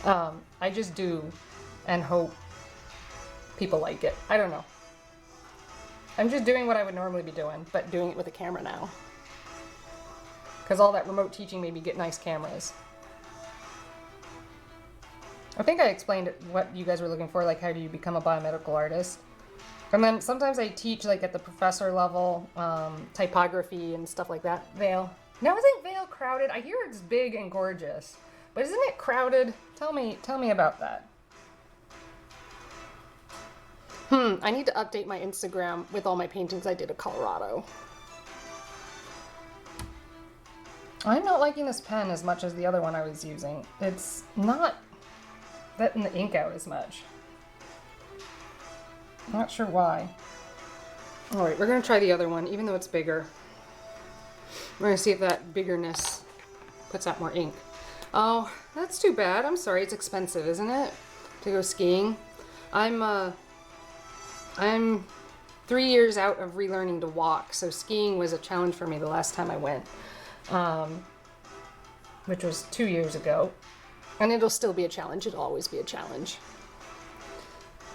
I just do and hope people like it. I don't know. I'm just doing what I would normally be doing, but doing it with a camera now. Because all that remote teaching made me get nice cameras. I think I explained what you guys were looking for, like how do you become a biomedical artist. And then sometimes I teach like at the professor level, typography and stuff like that. Vale. Now isn't Vale crowded? I hear it's big and gorgeous. But isn't it crowded? Tell me about that. I need to update my Instagram with all my paintings I did at Colorado. I'm not liking this pen as much as the other one I was using. It's not letting the ink out as much. I'm not sure why. All right, we're gonna try the other one, even though it's bigger. We're gonna see if that biggerness puts out more ink. Oh, that's too bad. I'm sorry. It's expensive, isn't it, to go skiing? I'm 3 years out of relearning to walk, so skiing was a challenge for me the last time I went, which was 2 years ago, and it'll still be a challenge. It'll always be a challenge.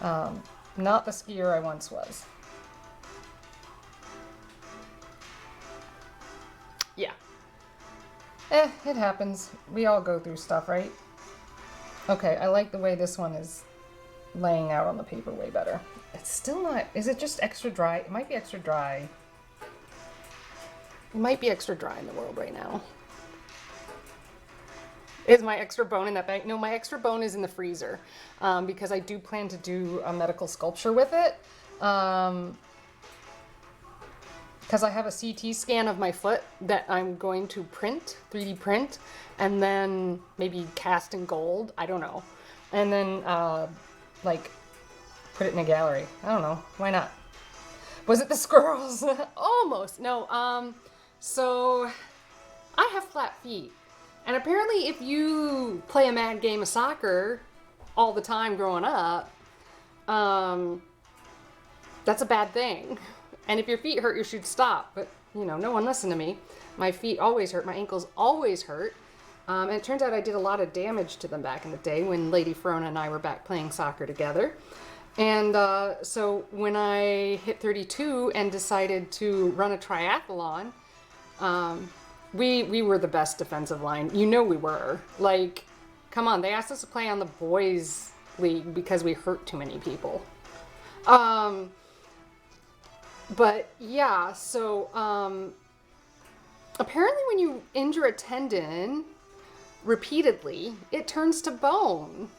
Not the skier I once was. Yeah. It happens. We all go through stuff, right? Okay, I like the way this one is laying out on the paper way better. It's still not... Is it just extra dry? It might be extra dry. It might be extra dry in the world right now. Is my extra bone in that bag? No, my extra bone is in the freezer because I do plan to do a medical sculpture with it. Because I have a CT scan of my foot that I'm going to print, 3D print, and then maybe cast in gold. I don't know. And then, like, put it in a gallery. I don't know. Why not? Was it the squirrels? Almost. No, so I have flat feet. And apparently if you play a mad game of soccer, all the time growing up, that's a bad thing. And if your feet hurt, you should stop. But, you know, no one listened to me. My feet always hurt. My ankles always hurt. And it turns out I did a lot of damage to them back in the day when Lady Ferona and I were back playing soccer together. And so when I hit 32 and decided to run a triathlon, we were the best defensive line. You know we were. Like, come on, they asked us to play on the boys' league because we hurt too many people. But yeah, so apparently when you injure a tendon repeatedly, it turns to bone.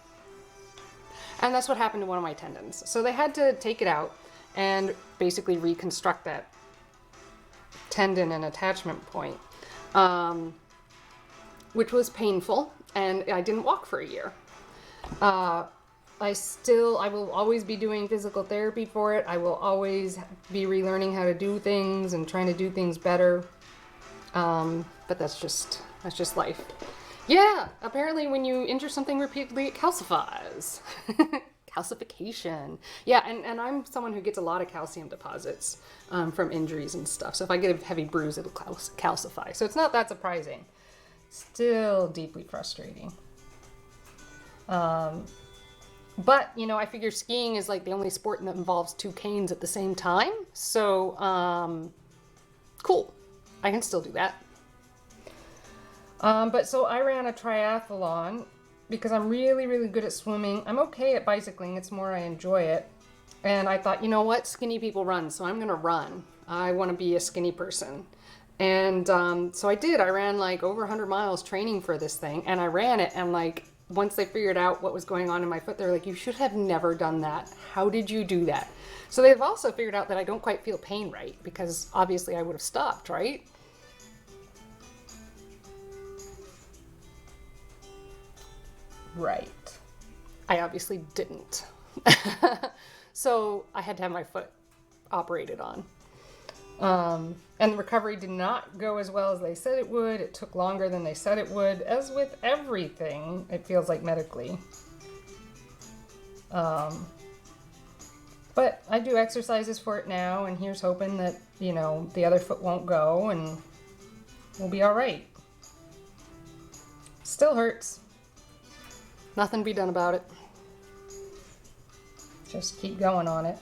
And that's what happened to one of my tendons. So they had to take it out and basically reconstruct that tendon and attachment point, which was painful, and I didn't walk for a year. I will always be doing physical therapy for it. I will always be relearning how to do things and trying to do things better. But that's just life. Yeah, apparently when you injure something repeatedly, it calcifies. Calcification. Yeah, and I'm someone who gets a lot of calcium deposits from injuries and stuff. So if I get a heavy bruise, it'll calcify. So it's not that surprising. Still deeply frustrating. But, you know, I figure skiing is like the only sport that involves two canes at the same time. So, cool. I can still do that. But so I ran a triathlon because I'm really, really good at swimming. I'm okay at bicycling. It's more I enjoy it. And I thought, you know what? Skinny people run, so I'm going to run. I want to be a skinny person. And so I did. I ran like over 100 miles training for this thing. And I ran it. And like once they figured out what was going on in my foot, they're like, you should have never done that. How did you do that? So they've also figured out that I don't quite feel pain right because obviously I would have stopped, right? Right. I obviously didn't. So I had to have my foot operated on. And the recovery did not go as well as they said it would. It took longer than they said it would. As with everything, it feels like medically. But I do exercises for it now, and here's hoping that, you know, the other foot won't go and we'll be all right. Still hurts. Nothing to be done about it. Just keep going on it.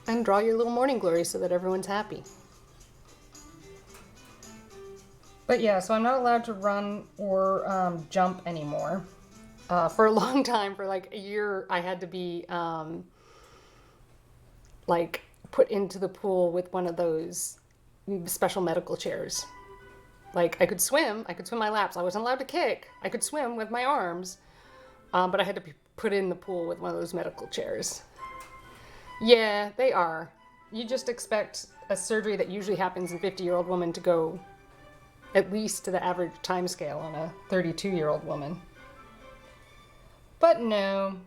And draw your little morning glory so that everyone's happy. But yeah, so I'm not allowed to run or jump anymore. For a long time, for like a year, I had to be like put into the pool with one of those special medical chairs. Like I could swim my laps. I wasn't allowed to kick. I could swim with my arms, but I had to be put in the pool with one of those medical chairs. Yeah, they are. You just expect a surgery that usually happens in a 50-year-old woman to go at least to the average time scale on a 32-year-old woman. But no.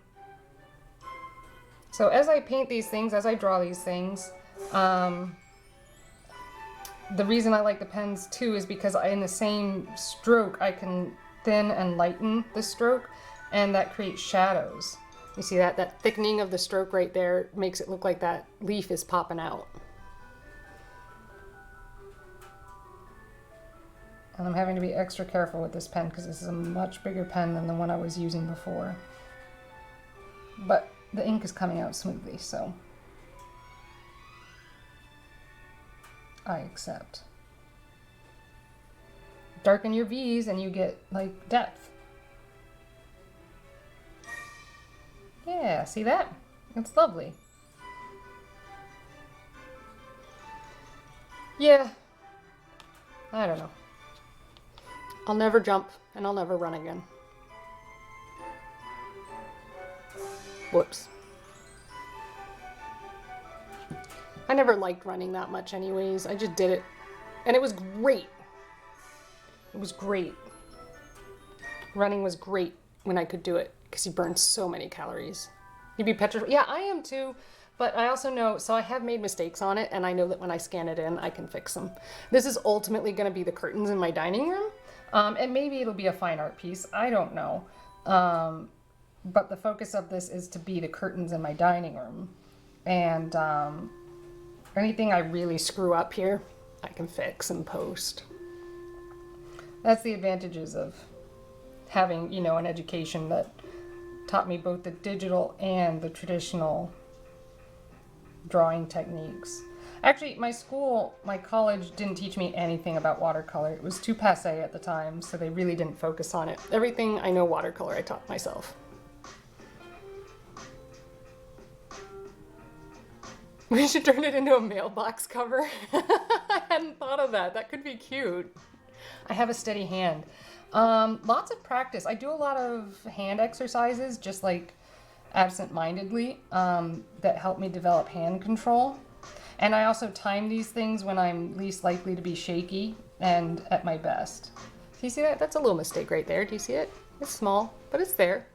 So as I paint these things, as I draw these things, the reason I like the pens too is because in the same stroke I can thin and lighten the stroke, and that creates shadows. You see that? That thickening of the stroke right there makes it look like that leaf is popping out. And I'm having to be extra careful with this pen because this is a much bigger pen than the one I was using before. But the ink is coming out smoothly, so I accept. Darken your V's and you get like depth. Yeah, see that? It's lovely. Yeah. I don't know. I'll never jump and I'll never run again. Whoops. I never liked running that much anyways. I just did it. And it was great. It was great. Running was great when I could do it because you burn so many calories. You'd be petrified. Yeah, I am too. But I also know, so I have made mistakes on it, and I know that when I scan it in, I can fix them. This is ultimately going to be the curtains in my dining room. And maybe it'll be a fine art piece. I don't know. But the focus of this is to be the curtains in my dining room. And anything I really screw up here, I can fix and post. That's the advantages of having, an education that taught me both the digital and the traditional drawing techniques. Actually, my college didn't teach me anything about watercolor. It was too passé at the time, so they really didn't focus on it. Everything I know watercolor, I taught myself. We should turn it into a mailbox cover. I hadn't thought of that. That could be cute. I have a steady hand. Lots of practice. I do a lot of hand exercises, just like absent-mindedly, that help me develop hand control. And I also time these things when I'm least likely to be shaky and at my best. Do you see that? That's a little mistake right there. Do you see it? It's small, but it's there.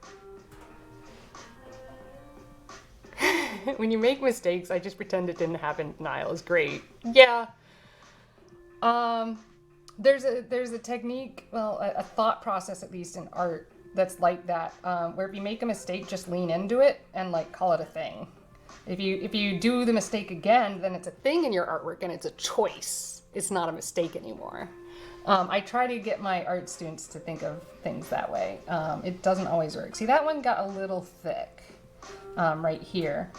When you make mistakes, I just pretend it didn't happen. Niall is great. Yeah. There's a technique, a thought process at least in art that's like that, where if you make a mistake, just lean into it and call it a thing. If you do the mistake again, then it's a thing in your artwork and it's a choice. It's not a mistake anymore. I try to get my art students to think of things that way. It doesn't always work. See, that one got a little thick right here.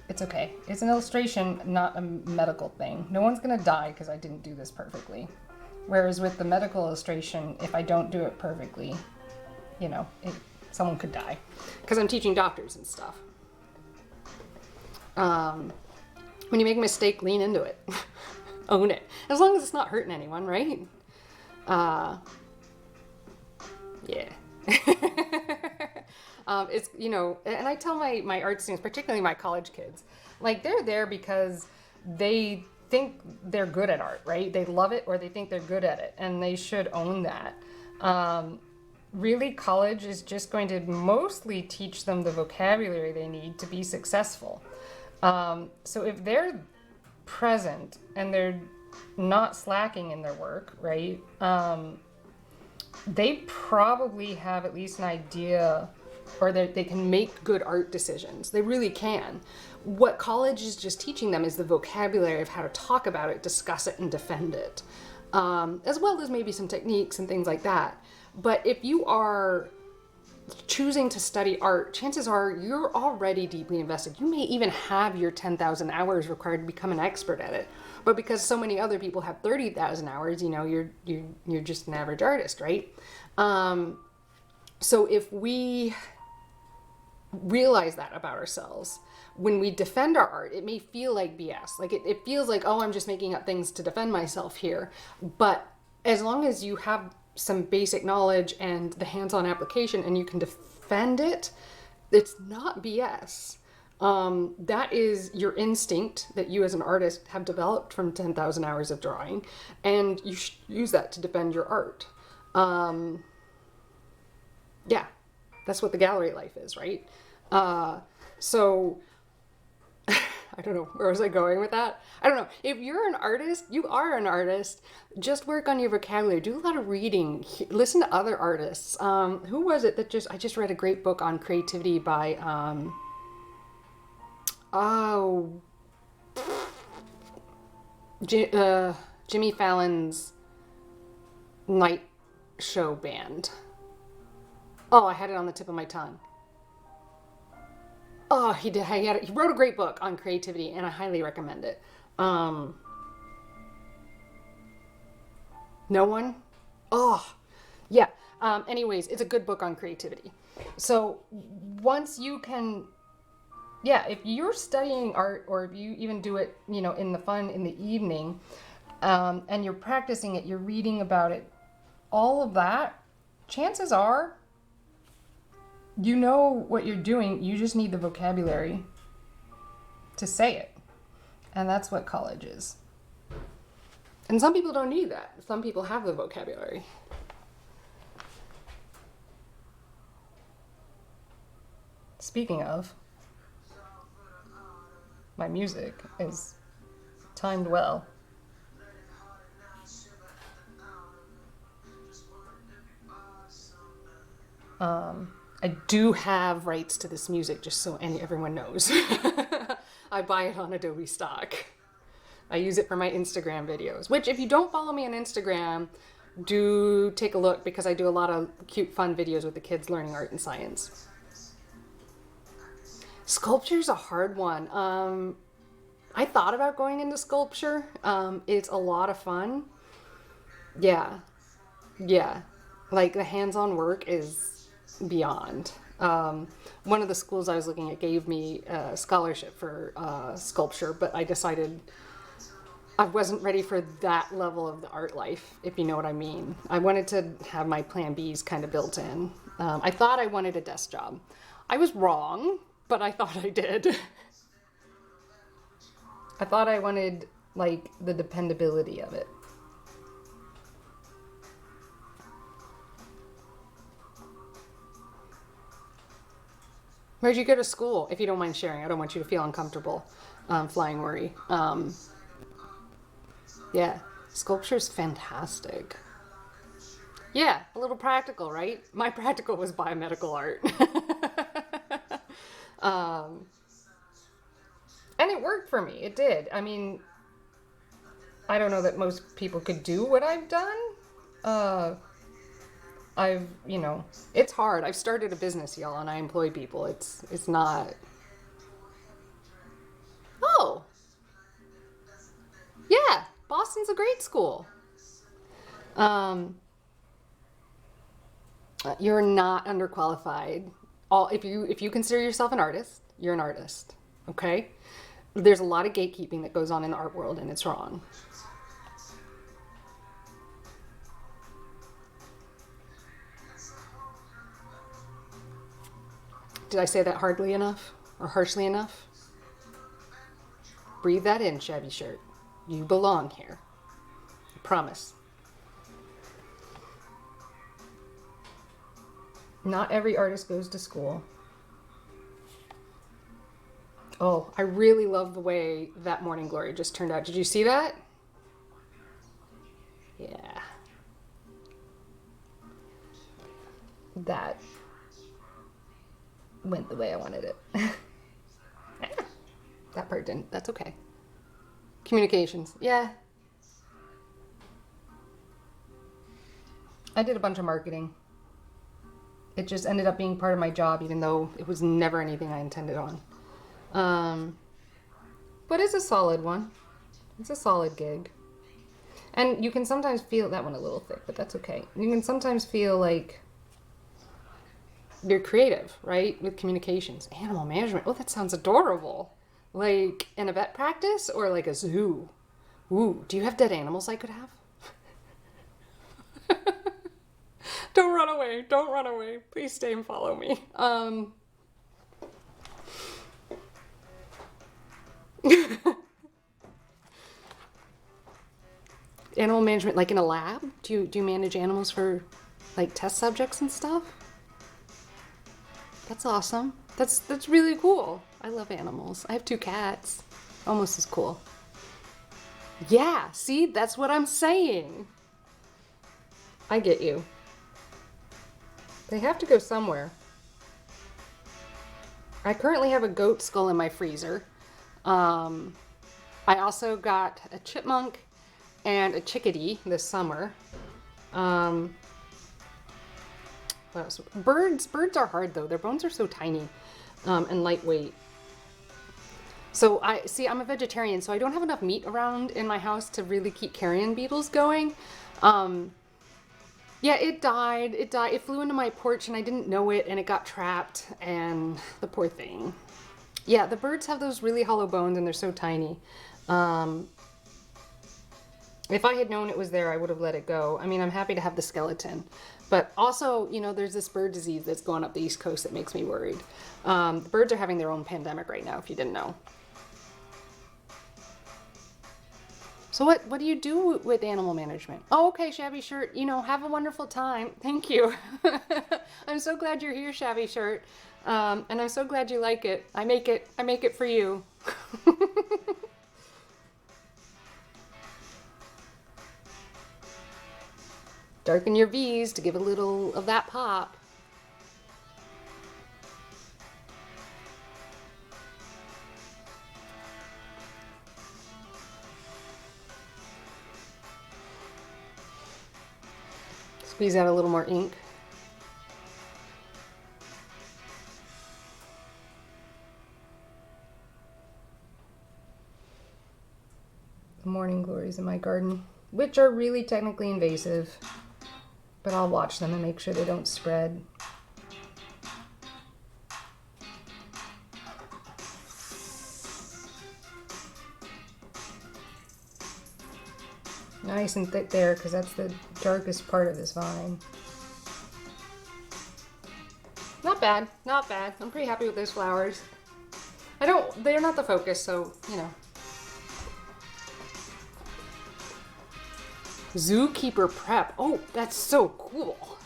It's okay. It's an illustration, not a medical thing. No one's gonna die because I didn't do this perfectly. Whereas with the medical illustration, if I don't do it perfectly, someone could die. Because I'm teaching doctors and stuff. When you make a mistake, lean into it. Own it. As long as it's not hurting anyone, right? Yeah. It's, and I tell my art students, particularly my college kids, they're there because they think they're good at art, right? They love it or they think they're good at it, and they should own that. Really, college is just going to mostly teach them the vocabulary they need to be successful. So if they're present and they're not slacking in their work, right? They probably have at least an idea, or they can make good art decisions. They really can. What college is just teaching them is the vocabulary of how to talk about it, discuss it, and defend it, as well as maybe some techniques and things like that. But if you are choosing to study art, chances are you're already deeply invested. You may even have your 10,000 hours required to become an expert at it. But because so many other people have 30,000 hours, you're just an average artist, right? So if we realize that about ourselves, when we defend our art, it may feel like BS. It feels like, oh, I'm just making up things to defend myself here. But as long as you have some basic knowledge and the hands-on application and you can defend it, it's not BS. That is your instinct that you as an artist have developed from 10,000 hours of drawing, and you should use that to defend your art. Yeah, that's what the gallery life is, right? So I don't know, where was I going with that? I don't know. If you're an artist, you are an artist, just work on your vocabulary. Do a lot of reading. Listen to other artists. Who was it that I just read a great book on creativity by, Jimmy Fallon's night show band. Oh, I had it on the tip of my tongue. Oh, he did. He wrote a great book on creativity, and I highly recommend it. No one? Oh, yeah. Anyways, it's a good book on creativity. So once you can, if you're studying art, or if you even do it, in the evening, and you're practicing it, you're reading about it, all of that, chances are, you know what you're doing. You just need the vocabulary to say it. And that's what college is. And some people don't need that. Some people have the vocabulary. Speaking of, my music is timed well. I do have rights to this music, just so everyone knows. I buy it on Adobe stock. I use it for my Instagram videos, which if you don't follow me on Instagram, do take a look, because I do a lot of cute, fun videos with the kids learning art and science. Sculpture's a hard one. I thought about going into sculpture. It's a lot of fun. Yeah. Like the hands-on work is beyond. One of the schools I was looking at gave me a scholarship for sculpture, but I decided I wasn't ready for that level of the art life, if you know what I mean. I wanted to have my plan Bs kind of built in. I thought I wanted a desk job. I was wrong, but I thought I did. I thought I wanted, like, the dependability of it. Where'd you go to school? If you don't mind sharing, I don't want you to feel uncomfortable flying worry. Yeah, sculpture's fantastic. Yeah, a little practical, right? My practical was biomedical art. And it worked for me. It did. I mean, I don't know that most people could do what I've done. It's hard. I've started a business, y'all, and I employ people. It's not. Oh, yeah, Boston's a great school. You're not underqualified. If you consider yourself an artist, you're an artist. Okay? There's a lot of gatekeeping that goes on in the art world, and it's wrong. Did I say that hardly enough or harshly enough? Breathe that in, shabby shirt. You belong here. I promise. Not every artist goes to school. Oh, I really love the way that morning glory just turned out. Did you see that? Yeah. That went the way I wanted it. That part didn't. That's okay. Communications. Yeah. I did a bunch of marketing. It just ended up being part of my job, even though it was never anything I intended on. But it's a solid one. It's a solid gig. And you can sometimes feel that one a little thick, but that's okay. You can sometimes feel like you're creative, right? With communications. Animal management. Oh, that sounds adorable. Like in a vet practice or like a zoo? Ooh, do you have dead animals I could have? Don't run away. Don't run away. Please stay and follow me. Animal management, like in a lab? Do you manage animals for like test subjects and stuff? That's awesome. That's really cool. I love animals. I have 2 cats. Almost as cool. Yeah, see, that's what I'm saying. I get you. They have to go somewhere. I currently have a goat skull in my freezer. I also got a chipmunk and a chickadee this summer. What else? Birds are hard though. Their bones are so tiny and lightweight. So I'm a vegetarian, so I don't have enough meat around in my house to really keep carrion beetles going. Yeah, it died. It flew into my porch and I didn't know it, and it got trapped, and the poor thing. Yeah, the birds have those really hollow bones and they're so tiny. If I had known it was there, I would have let it go. I mean, I'm happy to have the skeleton. But also, there's this bird disease that's going up the East Coast that makes me worried. The birds are having their own pandemic right now, if you didn't know. So what do you do with animal management? Oh, okay, Shabby Shirt. Have a wonderful time. Thank you. I'm so glad you're here, Shabby Shirt. And I'm so glad you like it. I make it for you. Darken your V's to give a little of that pop. Squeeze out a little more ink. The morning glories in my garden, which are really technically invasive, but I'll watch them and make sure they don't spread. Nice and thick there, because that's the darkest part of this vine. Not bad, not bad. I'm pretty happy with those flowers. They're not the focus, so, you know. Zookeeper prep. Oh, that's so cool.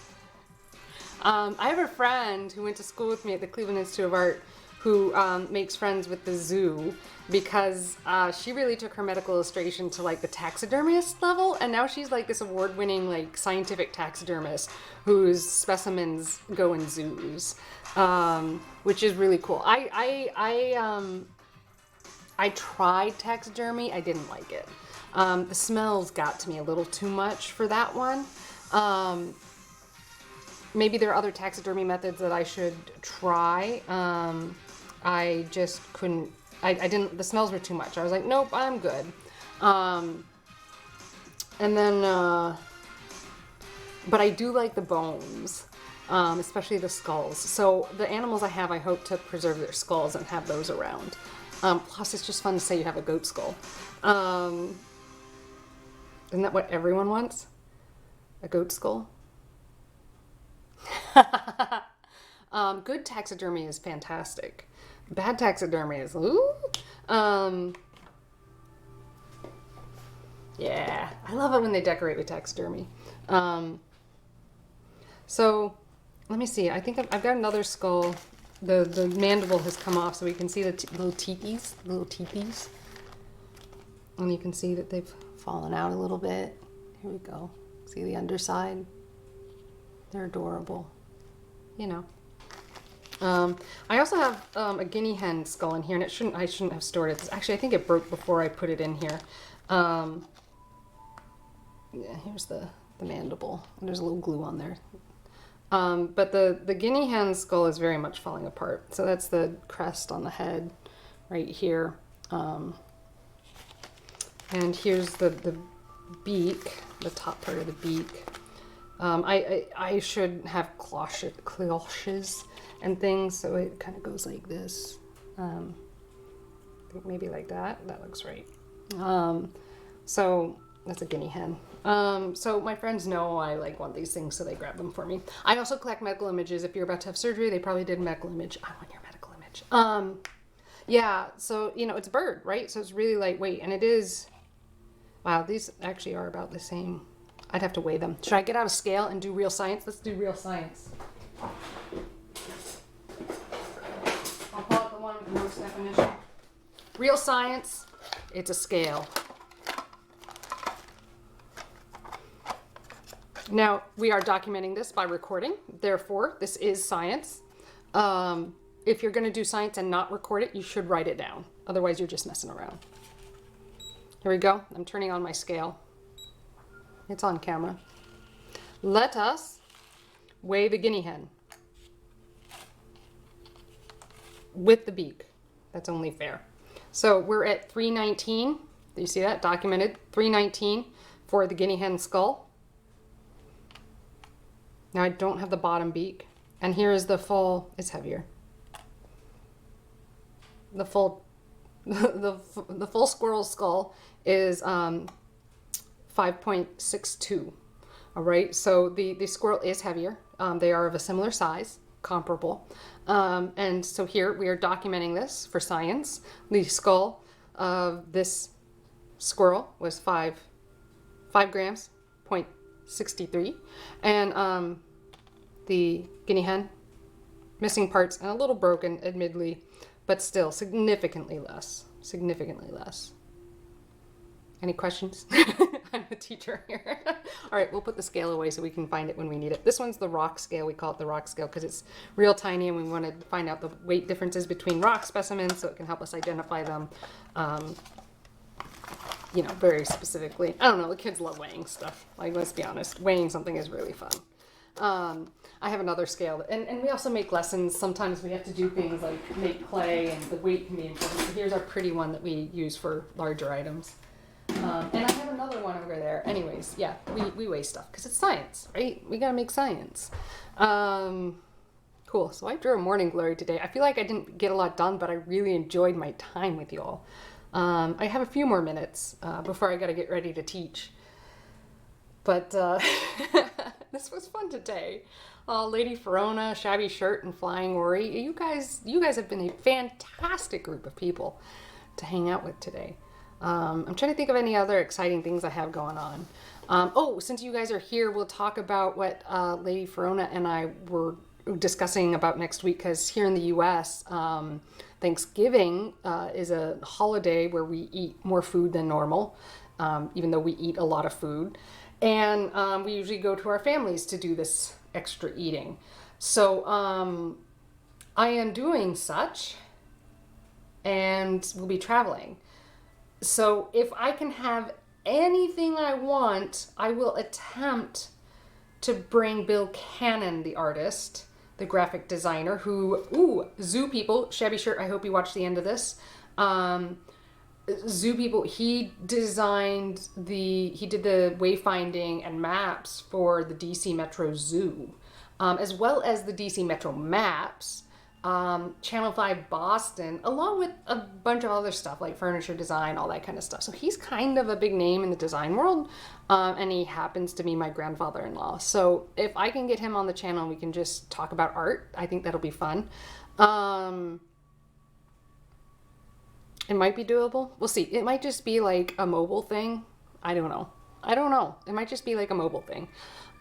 I have a friend who went to school with me at the Cleveland Institute of Art who makes friends with the zoo because she really took her medical illustration to like the taxidermist level, and now she's like this award-winning like scientific taxidermist whose specimens go in zoos, which is really cool. I tried taxidermy. I didn't like it. The smells got to me a little too much for that one. Maybe there are other taxidermy methods that I should try. I just couldn't, I didn't, the smells were too much. I was like, nope, I'm good. And then, but I do like the bones, especially the skulls. So the animals I have, I hope to preserve their skulls and have those around. Plus it's just fun to say you have a goat skull. Isn't that what everyone wants? A goat skull? Good taxidermy is fantastic. Bad taxidermy is, ooh. Yeah, I love it when they decorate with taxidermy. So, let me see. I think I've got another skull. The mandible has come off, so we can see the little teepees. And you can see that they've fallen out a little bit. Here we go. See the underside? They're adorable. You know. I also have a guinea hen skull in here, and I shouldn't have stored it. Actually, I think it broke before I put it in here. Yeah, here's the mandible. There's a little glue on there. But the guinea hen skull is very much falling apart. So that's the crest on the head right here. And here's the beak, the top part of the beak. I should have cloches and things, so it kind of goes like this. Maybe like that. That looks right. So that's a guinea hen. So my friends know I want these things, so they grab them for me. I also collect medical images. If you're about to have surgery, they probably did a medical image. I want your medical image. Yeah, so, you know, it's a bird, right? So it's really lightweight, and it is, wow, these actually are about the same. I'd have to weigh them. Should I get out a scale and do real science? Let's do real science. I'll pull out the one with the most definition. Real science, it's a scale. Now, we are documenting this by recording. Therefore, this is science. If you're going to do science and not record it, you should write it down. Otherwise, you're just messing around. Here we go. I'm turning on my scale. It's on camera. Let us weigh the guinea hen with the beak. That's only fair. So we're at 319. Do you see that? Documented. 319 for the guinea hen skull. Now I don't have the bottom beak. And here is the full, it's heavier. The full, the full squirrel skull is 5.62. All right, so the squirrel is heavier. They are of a similar size, comparable. And so here we are documenting this for science. The skull of this squirrel was 5 grams, 0.63. And the guinea hen, missing parts and a little broken, admittedly, but still significantly less. Significantly less. Any questions? I'm a teacher here. All right, we'll put the scale away so we can find it when we need it. This one's the rock scale. We call it the rock scale because it's real tiny, and we want to find out the weight differences between rock specimens so it can help us identify them. you know, very specifically. I don't know, the kids love weighing stuff. Like, let's be honest, weighing something is really fun. I have another scale, and we also make lessons. Sometimes we have to do things like make clay, and the weight can be important. So here's our pretty one that we use for larger items. And I have another one over there. Anyways, yeah, we weigh stuff because it's science, right? We gotta make science. Cool. So I drew a morning glory today. I feel like I didn't get a lot done, but I really enjoyed my time with you all. I have a few more minutes before I gotta get ready to teach. But this was fun today. Lady Verona, Shabby Shirt, and Flying Ori. You guys have been a fantastic group of people to hang out with today. I'm trying to think of any other exciting things I have going on. Since you guys are here, we'll talk about what Lady Verona and I were discussing about next week, because here in the U.S., Thanksgiving is a holiday where we eat more food than normal, even though we eat a lot of food. And we usually go to our families to do this extra eating. So I am doing such, and we'll be traveling. So if I can have anything I want, I will attempt to bring Bill Cannon, the artist, the graphic designer, Zoo People, Shabby Shirt, I hope you watch the end of this. Zoo People, he did the wayfinding and maps for the DC Metro Zoo, as well as the DC Metro maps, Channel 5 Boston, along with a bunch of other stuff like furniture design, all that kind of stuff. So he's kind of a big name in the design world, and he happens to be my grandfather-in-law. So if I can get him on the channel and we can just talk about art, I think that'll be fun. It might be doable. We'll see. It might just be like a mobile thing. I don't know. It might just be like a mobile thing.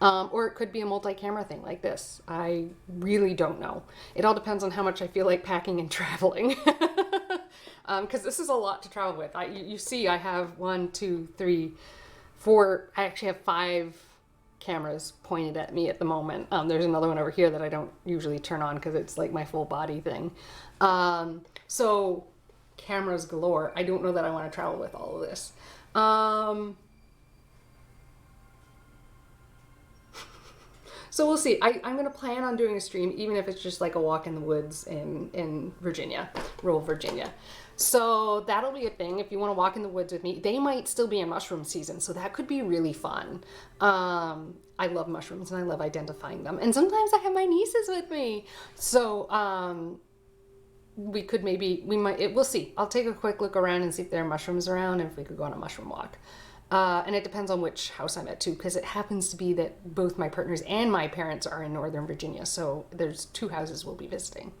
Or it could be a multi-camera thing like this. I really don't know. It all depends on how much I feel like packing and traveling. Because this is a lot to travel with. You see, I have 1, 2, 3, 4. I actually have 5 cameras pointed at me at the moment. There's another one over here that I don't usually turn on because it's like my full body thing. So cameras galore. I don't know that I want to travel with all of this. So we'll see. I'm going to plan on doing a stream, even if it's just like a walk in the woods in Virginia, rural Virginia. So that'll be a thing. If you want to walk in the woods with me, they might still be in mushroom season. So that could be really fun. I love mushrooms and I love identifying them. And sometimes I have my nieces with me. So, we'll see. I'll take a quick look around and see if there are mushrooms around and if we could go on a mushroom walk. And it depends on which house I'm at too, because it happens to be that both my partners and my parents are in Northern Virginia. So there's 2 houses we'll be visiting.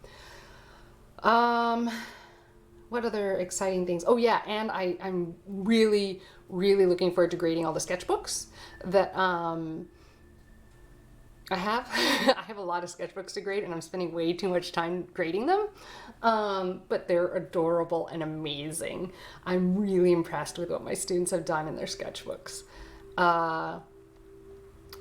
What other exciting things? Oh yeah, and I'm really, really looking forward to grading all the sketchbooks that I have. I have a lot of sketchbooks to grade, and I'm spending way too much time grading them. But they're adorable and amazing. I'm really impressed with what my students have done in their sketchbooks.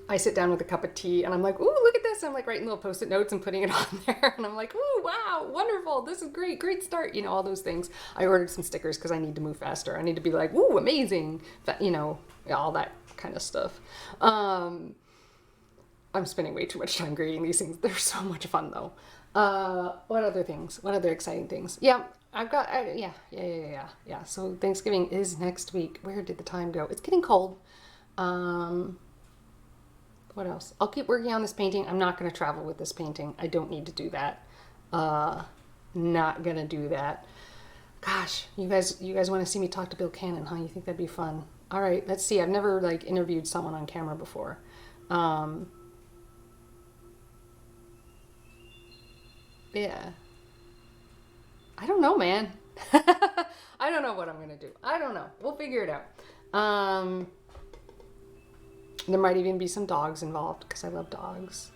I sit down with a cup of tea and I'm like, ooh, look at this. I'm like writing little post-it notes and putting it on there. And I'm like, ooh, wow, wonderful. This is great. Great start. You know, all those things. I ordered some stickers because I need to move faster. I need to be like, ooh, amazing. You know, all that kind of stuff. I'm spending way too much time grading these things. They're so much fun though. What other things? What other exciting things? Yeah, I've got, yeah. So Thanksgiving is next week. Where did the time go? It's getting cold. What else? I'll keep working on this painting. I'm not going to travel with this painting. I don't need to do that. Not going to do that. Gosh, you guys want to see me talk to Bill Cannon, huh? You think that'd be fun? All right, let's see. I've never like interviewed someone on camera before. Yeah. I don't know, man. I don't know what I'm going to do. I don't know. We'll figure it out. There might even be some dogs involved because I love dogs.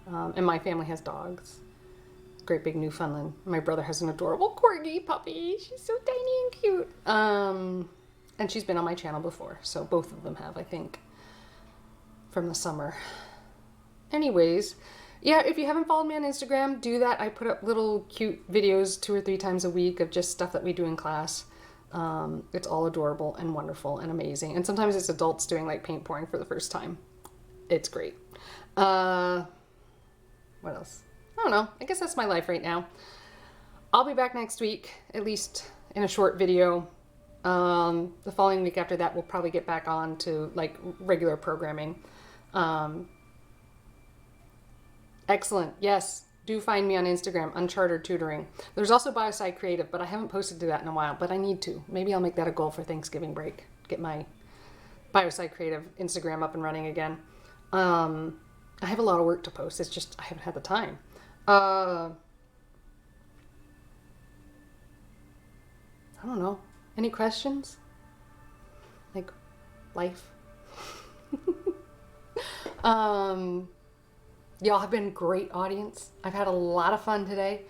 And my family has dogs. Great big Newfoundland. My brother has an adorable corgi puppy. She's so tiny and cute. And she's been on my channel before. So both of them have, I think, from the summer. Anyways, yeah, if you haven't followed me on Instagram, do that. I put up little cute videos 2 or 3 times a week of just stuff that we do in class. It's all adorable and wonderful and amazing. And sometimes it's adults doing like paint pouring for the first time. It's great. What else? I don't know. I guess that's my life right now. I'll be back next week, at least in a short video. The following week after that, we'll probably get back on to like regular programming. Excellent. Yes. Do find me on Instagram, Uncharted Tutoring. There's also Biosci Creative, but I haven't posted to that in a while, but I need to. Maybe I'll make that a goal for Thanksgiving break. Get my Biosci Creative Instagram up and running again. I have a lot of work to post. It's just I haven't had the time. I don't know. Any questions? Like life? Y'all have been a great audience. I've had a lot of fun today.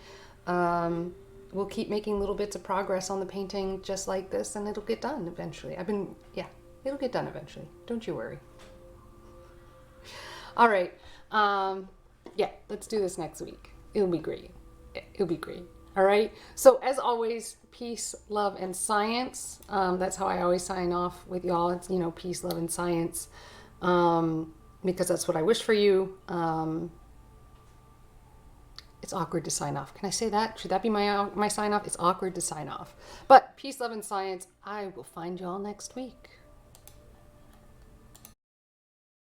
We'll keep making little bits of progress on the painting just like this, and it'll get done eventually. It'll get done eventually. Don't you worry. All right. Yeah, let's do this next week. It'll be great. It'll be great. All right. So as always, peace, love, and science. That's how I always sign off with y'all. It's, peace, love, and science. Because that's what I wish for you. It's awkward to sign off. Can I say that? Should that be my sign off? It's awkward to sign off. But peace, love, and science. I will find y'all next week.